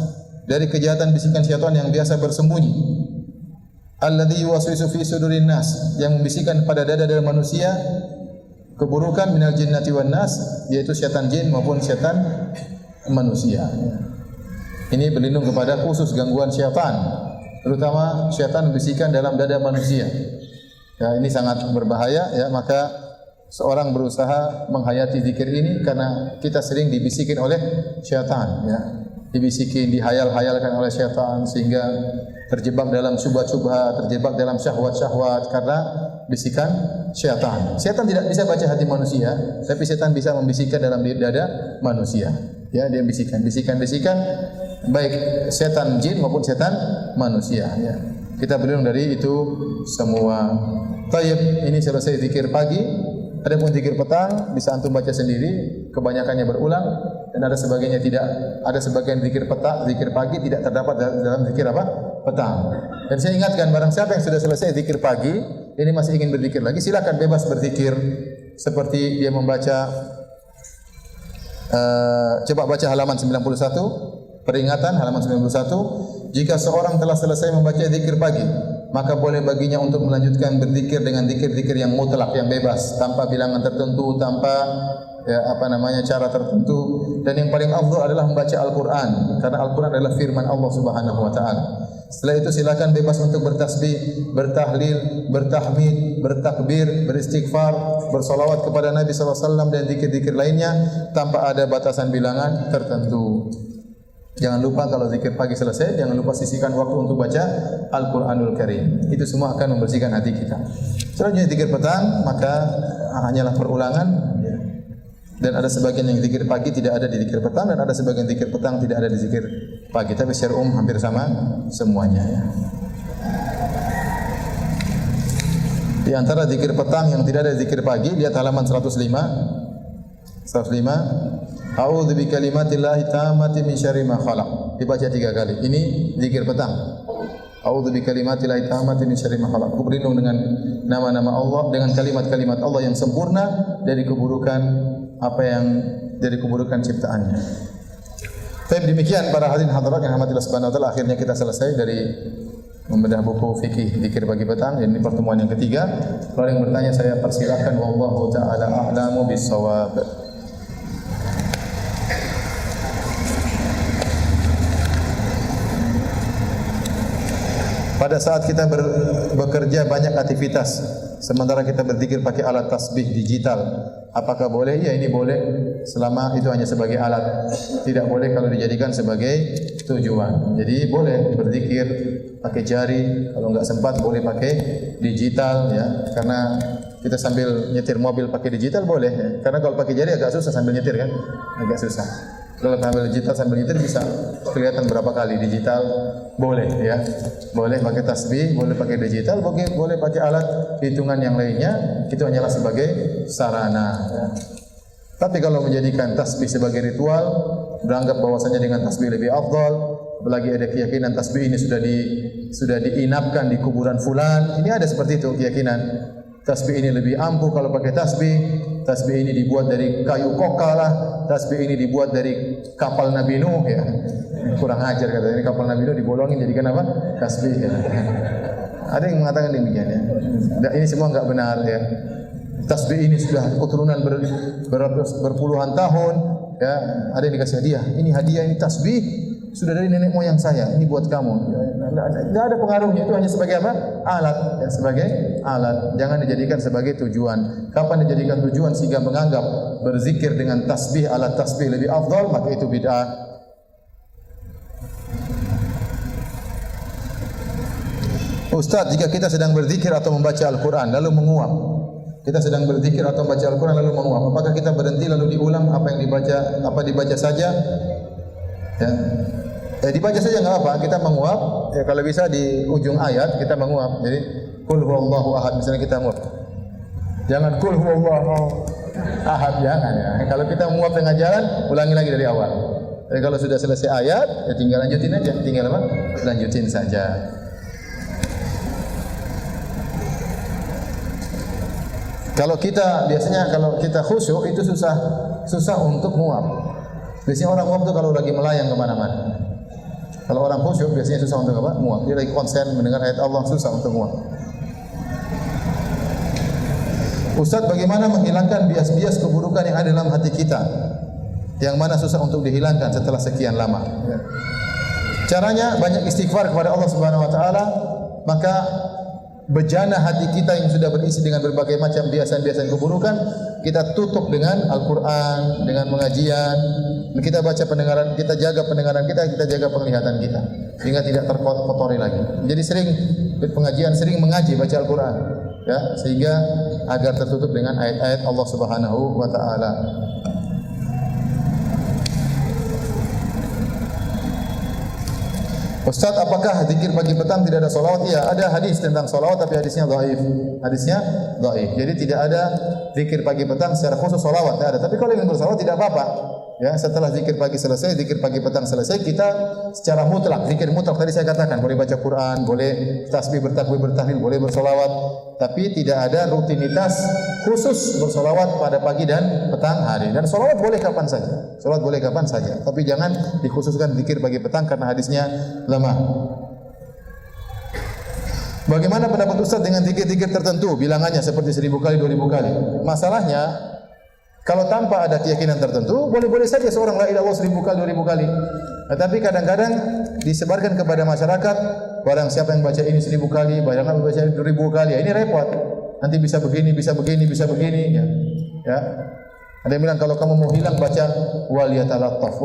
dari kejahatan bisikan syaitan yang biasa bersembunyi, alladzi yuwaswisu fi sudurin nas, yang membisikkan pada dada-dada manusia keburukan, minal jinnati wan nas, yaitu syaitan jin maupun syaitan manusia. Ini berlindung kepada khusus gangguan syaitan, terutama syaitan membisikkan dalam dada manusia. Ya, ini sangat berbahaya, ya. Maka seorang berusaha menghayati zikir ini karena kita sering dibisikin oleh syaitan, ya. Dibisikin, dihayal-hayalkan oleh syaitan sehingga terjebak dalam syubhat-syubhat, terjebak dalam syahwat-syahwat karena bisikan syaitan. Syaitan tidak bisa baca hati manusia, tapi syaitan bisa membisikkan dalam dada manusia. Ya, dia bisikan baik setan jin maupun setan manusia, ya. Kita berlindung dari itu semua. Tayyib, ini selesai zikir pagi. Adapun zikir petang bisa antum baca sendiri, kebanyakannya berulang, dan ada sebagainya tidak. Ada sebagian zikir petang, zikir pagi tidak terdapat dalam zikir apa? Petang. Dan saya ingatkan, barang siapa yang sudah selesai zikir pagi, ini masih ingin berzikir lagi, silakan bebas berzikir seperti dia membaca. Coba baca halaman 91, peringatan halaman 91. Jika seorang telah selesai membaca zikir pagi, maka boleh baginya untuk melanjutkan berzikir dengan zikir-zikir yang mutlak, yang bebas, tanpa bilangan tertentu, tanpa cara tertentu. Dan yang paling afdal adalah membaca Al-Qur'an, karena Al-Qur'an adalah firman Allah Subhanahu wa taala. Setelah itu silakan bebas untuk bertasbih, bertahlil, bertahmid, bertakbir, beristighfar, bersolawat kepada Nabi SAW dan zikir-zikir lainnya tanpa ada batasan bilangan tertentu. Jangan lupa kalau zikir pagi selesai, jangan lupa sisihkan waktu untuk baca Al-Quranul Karim. Itu semua akan membersihkan hati kita. Selanjutnya zikir petang, maka hanyalah perulangan. Dan ada sebagian yang zikir pagi tidak ada di zikir petang, dan ada sebagian zikir petang tidak ada di zikir pagi. Tapi secara umum hampir sama semuanya, ya. Di antara zikir petang yang tidak ada zikir pagi, lihat halaman 105. A'udzu bikalimatillahi tammati min syarri ma khalaq. Dibaca 3 kali. Ini zikir petang. A'udzu bikalimatillahi tammati min syarri ma khalaq. Aku berlindung dengan nama-nama Allah, dengan kalimat-kalimat Allah yang sempurna dari keburukan dari keburukan ciptaannya. Baik, demikian para hadirin hadirat yang rahmatillah subhanahu wa taala, akhirnya kita selesai dari membedah buku fikih zikir pagi petang. Ini pertemuan yang ketiga. Kalau yang bertanya saya persilahkan, wallahu taala a'lamu bis-shawab. Pada saat kita bekerja banyak aktivitas, sementara kita berzikir pakai alat tasbih digital, apakah boleh? Ya, ini boleh selama itu hanya sebagai alat. Tidak boleh kalau dijadikan sebagai tujuan. Jadi boleh berzikir pakai jari, kalau enggak sempat boleh pakai digital, ya. Karena kita sambil nyetir mobil pakai digital boleh, ya. Karena kalau pakai jari agak susah sambil nyetir, kan? Agak susah. Kalau sambil digital sambil nyetir bisa kelihatan berapa kali digital, boleh ya. Boleh pakai tasbih, boleh pakai digital, boleh pakai alat hitungan yang lainnya, itu hanyalah sebagai sarana ya. Tapi kalau menjadikan tasbih sebagai ritual, beranggap bahwasanya dengan tasbih lebih afdal, apalagi ada keyakinan tasbih ini sudah diinapkan di kuburan fulan, ini ada seperti itu keyakinan. Tasbih ini lebih ampuh kalau pakai tasbih. Tasbih ini dibuat dari kayu koka lah. Tasbih ini dibuat dari kapal Nabi Nuh ya. Kurang ajar kata ini, kapal Nabi Nuh dibolongin jadikan apa? Tasbih ya. Ada yang mengatakan demikian ya. Ini semua enggak benar ya. Tasbih ini sudah keturunan berpuluhan tahun ya. Ada yang dikasih hadiah. Ini hadiah, ini tasbih sudah dari nenek moyang saya. Ini buat kamu. Tidak ada pengaruhnya, itu hanya sebagai apa? Alat, ya, sebagai alat. Jangan dijadikan sebagai tujuan. Kapan dijadikan tujuan sehingga menganggap berzikir dengan tasbih, alat tasbih lebih afdal, maka itu bid'ah. Ustaz, jika kita sedang berzikir atau membaca Al-Quran lalu menguap, kita sedang berzikir atau membaca Al-Quran lalu menguap, apakah kita berhenti lalu diulang apa yang dibaca saja? Ya. Dibaca saja enggak apa, kita menguap. Ya, kalau bisa di ujung ayat kita menguap. Jadi qul huwallahu ahad misalnya kita menguap. Jangan qul huwallahu ahad, jangan ya. Kalau kita menguap tengah jalan, ulangi lagi dari awal. Jadi kalau sudah selesai ayat, ya tinggal lanjutin aja, tinggal apa? Lanjutin saja. Kalau kita khusyuk itu susah untuk menguap. Biasanya orang menguap itu kalau lagi melayang kemana-mana. Kalau orang khusyuk biasanya susah untuk apa? Muat. Dia lagi konsen mendengar ayat Allah, susah untuk muat. Ustaz, bagaimana menghilangkan bias-bias keburukan yang ada dalam hati kita, yang mana susah untuk dihilangkan setelah sekian lama? Ya. Caranya banyak istighfar kepada Allah Subhanahu Wa Taala, maka bejana hati kita yang sudah berisi dengan berbagai macam biasan-biasan keburukan, kita tutup dengan Al-Quran, dengan pengajian. Kita baca pendengaran, kita jaga pendengaran kita jaga penglihatan kita, sehingga tidak terkotori lagi. Jadi sering pengajian, sering mengaji, baca Al-Quran, ya, sehingga agar tertutup dengan ayat-ayat Allah Subhanahu Wa Taala. Ustaz, apakah zikir pagi petang tidak ada salawat? Iya, ada hadis tentang salawat tapi hadisnya dhaif. Jadi tidak ada zikir pagi petang secara khusus salawat, tidak ada. Tapi kalau ingin bersalawat tidak apa-apa. Ya, setelah zikir pagi selesai, zikir pagi petang selesai, kita secara mutlak, zikir mutlak tadi saya katakan, boleh baca Quran, boleh tasbih, bertakbir, bertahlil, boleh bersolawat, tapi tidak ada rutinitas khusus bersolawat pada pagi dan petang hari. Dan solawat boleh kapan saja, tapi jangan dikhususkan zikir pagi petang karena hadisnya lemah. Bagaimana pendapat Ustaz dengan zikir-zikir tertentu, bilangannya seperti 1000 kali, 2000 kali? Masalahnya, kalau tanpa ada keyakinan tertentu, boleh-boleh saja seorang la ilaha illallah 1000 kali, 2000 kali. Tetapi kadang-kadang disebarkan kepada masyarakat, barang siapa yang baca ini 1000 kali, barang siapa baca 2000 kali, ini repot. Nanti bisa begini, ya. Ya. Ada yang bilang kalau kamu mau hilang baca wal yatalattaf,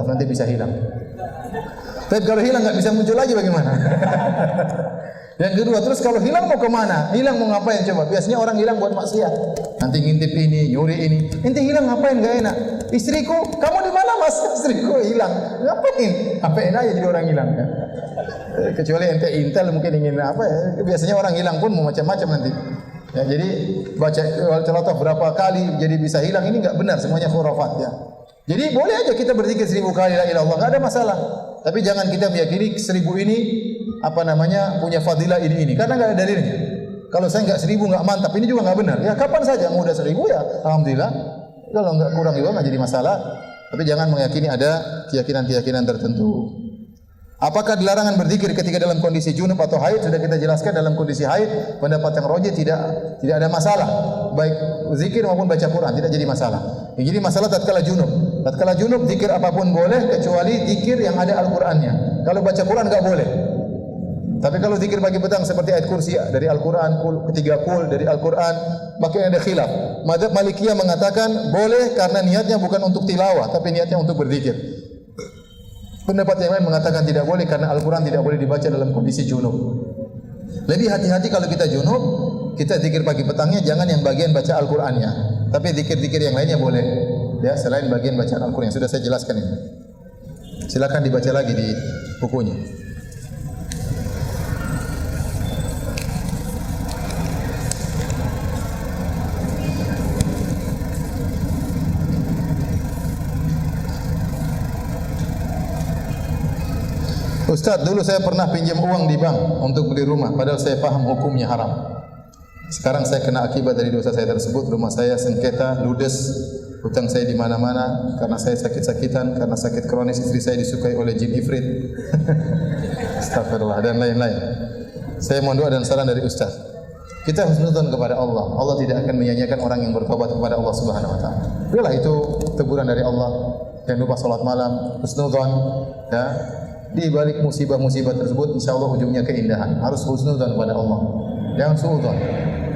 nanti bisa hilang. Tapi kalau hilang enggak bisa muncul lagi bagaimana? Yang kedua, terus kalau hilang mau kemana? Hilang mau ngapain coba? Biasanya orang hilang buat maksiat. Nanti ngintip ini, nyuri ini. Ente hilang ngapain? Gak enak. Istriku, kamu di mana mas? Istriku hilang. Ngapain? Ngapain aja jadi orang hilang ya? Kecuali ente intel mungkin ingin apa ya? Biasanya orang hilang pun mau macam-macam nanti. Ya, jadi baca al-Talatah berapa kali jadi bisa hilang, ini enggak benar, semuanya khurafat ya. Jadi boleh aja kita berzikir 1000 kali la ilaha illallah, enggak ada masalah. Tapi jangan kita meyakini 1000 ini punya fadilah ini karena enggak ada dalilnya. Kalau saya enggak 1000 enggak mantap, ini juga enggak benar. Ya kapan saja mau udah 1000 ya alhamdulillah. Kalau enggak kurang juga enggak jadi masalah. Tapi jangan meyakini ada keyakinan-keyakinan tertentu. Apakah dilarangan berzikir ketika dalam kondisi junub atau haid? Sudah kita jelaskan, dalam kondisi haid pendapat yang rajih tidak ada masalah. Baik zikir maupun baca Quran tidak jadi masalah. Yang jadi masalah tatkala junub. Tatkala junub zikir apapun boleh kecuali zikir yang ada Al-Qur'annya. Kalau baca Quran enggak boleh. Tapi kalau zikir pagi petang seperti ayat kursi dari Al-Qur'an, ketiga kul dari Al-Qur'an, maka ada khilaf. Mazhab Malikiyah mengatakan boleh karena niatnya bukan untuk tilawah tapi niatnya untuk berzikir. Pendapat yang lain mengatakan tidak boleh karena Al-Quran tidak boleh dibaca dalam kondisi junub. Lebih hati-hati kalau kita junub, kita zikir pagi petangnya jangan yang bagian baca Al-Qurannya, tapi zikir-zikir yang lainnya boleh. ya, selain bagian bacaan Al-Qur'an yang sudah saya jelaskan ini. Silakan dibaca lagi di bukunya. Ustaz, dulu saya pernah pinjam uang di bank untuk beli rumah, padahal saya paham hukumnya haram. Sekarang saya kena akibat dari dosa saya tersebut. Rumah saya sengketa, ludes, hutang saya di mana-mana karena saya sakit-sakitan, karena sakit kronis, istri saya disukai oleh jin ifrit. Astagfirullah dan lain-lain. Saya mohon doa dan saran dari Ustaz. Kita husnudzon kepada Allah. Allah tidak akan menyia-nyiakan orang yang bertobat kepada Allah Subhanahu wa taala. Itulah itu teguran dari Allah. Jangan lupa salat malam, husnudzon, ya. Di balik musibah-musibah tersebut insyaallah ujungnya keindahan. Harus husnudzon kepada Allah. Jangan suudzon.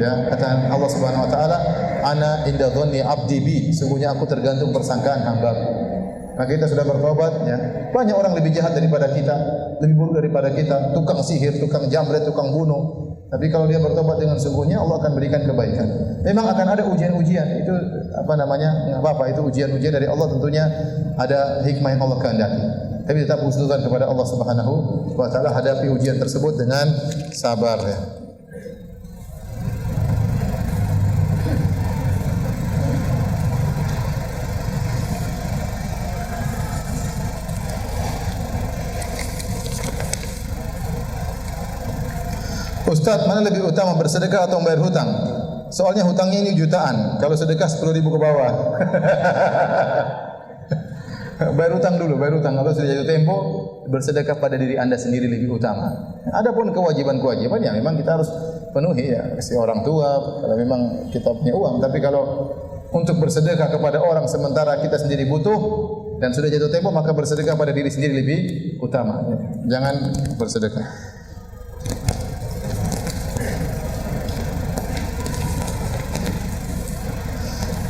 Ya, kata Allah Subhanahu wa taala, "Ana inda dhanni 'abdi bi." Sungguhnya aku tergantung persangkaan hamba-Ku. Maka kita sudah bertobat, ya. Banyak orang lebih jahat daripada kita, lebih buruk daripada kita, tukang sihir, tukang jamret, tukang bunuh. Tapi kalau dia bertobat dengan sungguhnya, Allah akan berikan kebaikan. Memang akan ada ujian-ujian, itu apa namanya? Enggak apa-apa, itu ujian-ujian dari Allah, tentunya ada hikmah yang Allah kehendaki. Tapi tetap husnudzon kepada Allah Subhanahu wa taala, hadapi ujian tersebut dengan sabar, ya. Ustaz, mana lebih utama bersedekah atau membayar hutang? Soalnya hutangnya ini jutaan. Kalau sedekah 10.000 ke bawah. Bayar hutang dulu, bayar hutang. Kalau sudah jatuh tempo, bersedekah pada diri Anda sendiri lebih utama. Adapun kewajiban-kewajiban ya memang kita harus penuhi, ya, kasih orang tua kalau memang kita punya uang. Tapi kalau untuk bersedekah kepada orang sementara kita sendiri butuh dan sudah jatuh tempo, maka bersedekah pada diri sendiri lebih utama. Jangan bersedekah.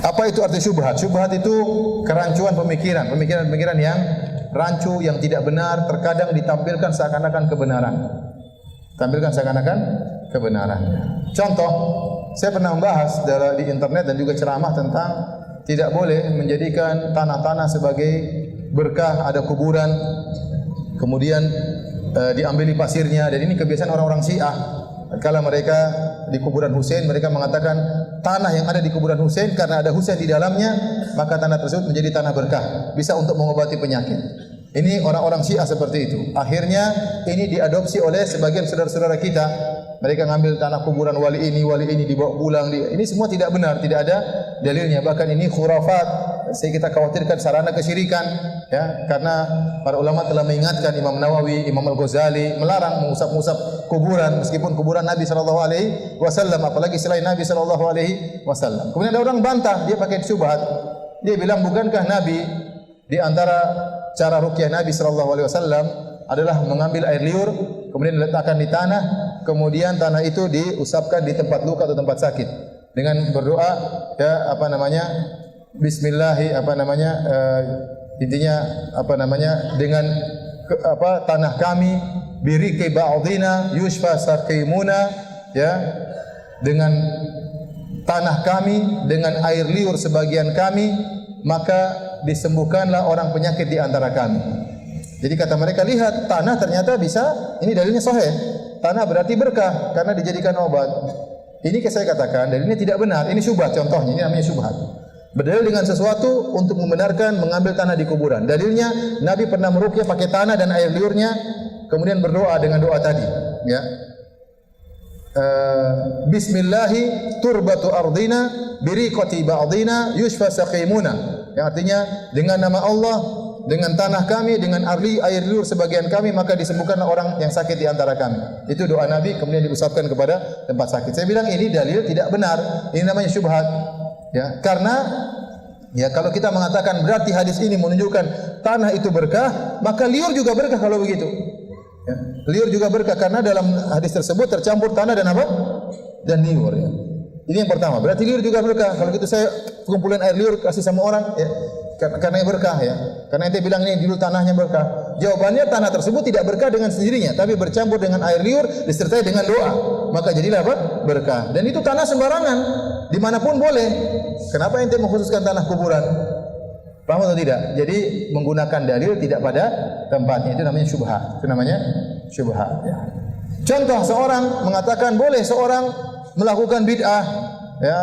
Apa itu arti syubhat? Syubhat itu kerancuan pemikiran, pemikiran yang rancu, yang tidak benar, terkadang ditampilkan seakan-akan kebenaran. Tampilkan seakan-akan kebenaran. Contoh, saya pernah membahas di internet dan juga ceramah tentang tidak boleh menjadikan tanah-tanah sebagai berkah, ada kuburan, kemudian diambili pasirnya, dan ini kebiasaan orang-orang Syiah. Kalau mereka di kuburan Husain, mereka mengatakan tanah yang ada di kuburan Husain karena ada Husain di dalamnya, maka tanah tersebut menjadi tanah berkah, bisa untuk mengobati penyakit. Ini orang-orang Syiah seperti itu. Akhirnya ini diadopsi oleh sebagian saudara-saudara kita. Mereka ngambil tanah kuburan wali ini dibawa pulang. Ini semua tidak benar, tidak ada dalilnya. Bahkan ini khurafat. Saya kita khawatirkan sarana kesyirikan, ya, karena para ulama telah mengingatkan, Imam Nawawi, Imam Al-Ghazali melarang mengusap-usap kuburan, meskipun kuburan Nabi sallallahu alaihi wasallam, apalagi selain Nabi sallallahu alaihi wasallam. Kemudian ada orang bantah, dia pakai syubhat. Dia bilang, bukankah Nabi di antara cara ruqyah Nabi sallallahu alaihi wasallam adalah mengambil air liur kemudian diletakkan di tanah, kemudian tanah itu diusapkan di tempat luka atau tempat sakit dengan berdoa, ya, apa namanya, bismillahi, apa namanya, intinya apa namanya, dengan tanah kami biriki ba'dina yushfa saqimuna, ya, dengan tanah kami, dengan air liur sebagian kami, maka disembuhkanlah orang penyakit di antara kami. Jadi kata mereka, lihat, tanah ternyata bisa, ini dalilnya sahih. Tanah berarti berkah karena dijadikan obat. Ini saya katakan dalilnya tidak benar. Ini syubhat contohnya, ini namanya syubhat. Berdalil dengan sesuatu untuk membenarkan mengambil tanah di kuburan. Dalilnya Nabi pernah meruqyah pakai tanah dan air liurnya, kemudian berdoa dengan doa tadi, ya. Bismillahi turbatu ardina biriqati ba'dina yushfa saqimuna, yang artinya dengan nama Allah, dengan tanah kami, dengan air liur sebagian kami, maka disembuhkanlah orang yang sakit di antara kami. Itu doa Nabi, kemudian diusapkan kepada tempat sakit. Saya bilang ini dalil tidak benar, ini namanya syubhat, ya. Karena, ya, kalau kita mengatakan berarti hadis ini menunjukkan tanah itu berkah, maka liur juga berkah kalau begitu. Ya. Liur juga berkah karena dalam hadis tersebut tercampur tanah dan apa? Dan liur, ya. Ini yang pertama. Berarti liur juga berkah. Kalau gitu saya kumpulin air liur kasih sama orang, ya, karena berkah, ya. Karena ente bilang ini dulu tanahnya berkah. Jawabannya tanah tersebut tidak berkah dengan sendirinya, tapi bercampur dengan air liur disertai dengan doa. Maka jadilah apa? Berkah. Dan itu tanah sembarangan, dimanapun boleh. Kenapa ente mengkhususkan tanah kuburan? Paham atau tidak? Jadi menggunakan dalil tidak pada tempatnya itu namanya syubhat. Itu namanya syubhat. Ya. Contoh seorang mengatakan boleh seorang melakukan bid'ah, ya,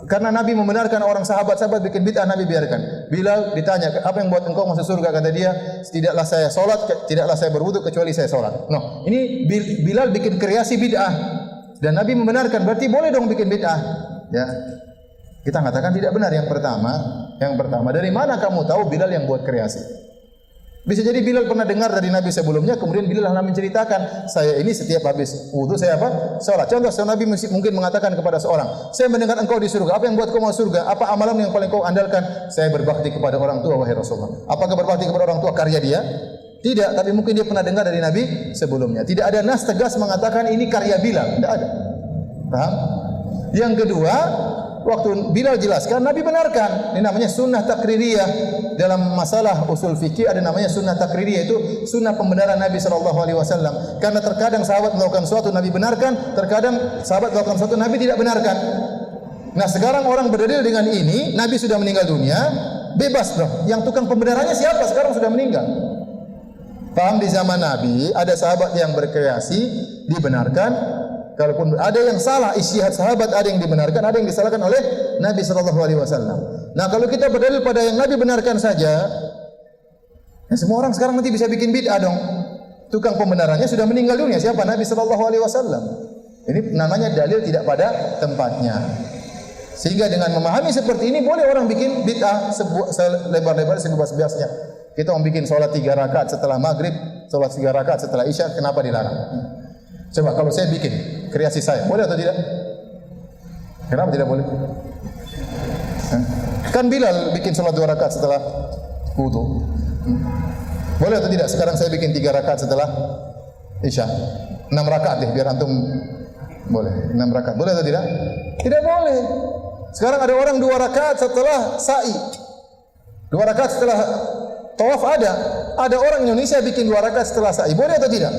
karena Nabi membenarkan orang sahabat-sahabat bikin bid'ah, Nabi biarkan. Bilal ditanya, apa yang buat engkau masuk surga? Kata dia, tidaklah saya solat, tidaklah saya berwudu kecuali saya solat. No, ini Bilal bikin kreasi bid'ah dan Nabi membenarkan, berarti boleh dong bikin bid'ah. Ya, kita katakan tidak benar. Yang pertama, dari mana kamu tahu Bilal yang buat kreasi? Bisa jadi Bilal pernah dengar dari Nabi sebelumnya, kemudian Bilal menceritakan, saya ini setiap habis wudu saya apa? Salat. Contoh, Nabi mungkin mengatakan kepada seorang, saya mendengar engkau di surga. Apa yang buat kau masuk surga? Apa amalan yang paling kau andalkan? Saya berbakti kepada orang tua, wahai Rasulullah. Apakah berbakti kepada orang tua karya dia? Tidak, tapi mungkin dia pernah dengar dari Nabi sebelumnya. Tidak ada nas tegas mengatakan ini karya Bilal. Tidak ada. Paham? Yang kedua, waktu Bilal jelaskan, Nabi benarkan. Ini namanya sunnah takririyah. Dalam masalah usul fikih ada namanya sunnah takririyah, itu sunnah pembenaran Nabi SAW. Karena terkadang sahabat melakukan sesuatu Nabi benarkan, terkadang sahabat melakukan sesuatu Nabi tidak benarkan. Nah sekarang orang berdalil dengan ini, Nabi sudah meninggal dunia, bebas dong. Yang tukang pembenarannya siapa? Sekarang sudah meninggal. Paham? Di zaman Nabi ada sahabat yang berkreasi, dibenarkan. Kalaupun ada yang salah, ijtihad sahabat ada yang dibenarkan, ada yang disalahkan oleh Nabi SAW. Nah, kalau kita berdalil pada yang Nabi benarkan saja, ya semua orang sekarang nanti bisa bikin bid'ah dong. Tukang pembenarannya sudah meninggal dunia. Siapa? Nabi SAW. Ini namanya dalil tidak pada tempatnya. Sehingga dengan memahami seperti ini, boleh orang bikin bid'ah selebar-lebar, sebebas-bebasnya. Kita mau bikin sholat 3 rakaat setelah maghrib, sholat 3 rakaat setelah isya, kenapa dilarang? Coba kalau saya bikin kreasi saya, boleh atau tidak? Kenapa tidak boleh? Kan Bilal bikin sholat 2 rakaat setelah wudu. Boleh atau tidak? Sekarang saya bikin 3 rakaat setelah isya. 6 rakaat deh, biar antum boleh. 6 rakaat. Boleh atau tidak? Tidak boleh. Sekarang ada orang 2 rakaat setelah sa'i. 2 rakaat setelah tawaf ada. Ada orang Indonesia bikin 2 rakaat setelah sa'i. Boleh atau tidak?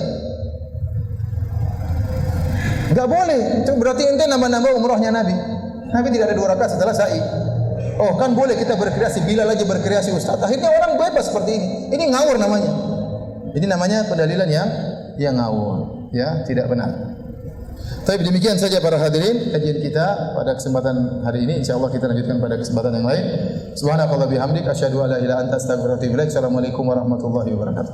Enggak boleh. Itu berarti ente nambah-nambah umrahnya Nabi. Nabi tidak ada 2 rakaat setelah sa'i. Oh, kan boleh kita berkreasi, Bilal aja berkreasi Ustaz. Akhirnya orang bebas seperti ini. Ini ngawur namanya. Ini namanya pendalilan yang ngawur, ya, tidak benar. Tapi demikian saja para hadirin kajian kita pada kesempatan hari ini. Insyaallah kita lanjutkan pada kesempatan yang lain. Subhanallahi bihamdik asyhadu an la ilaha illa anta astaghfiruka wa atubu ilaik. Assalamualaikum warahmatullahi wabarakatuh.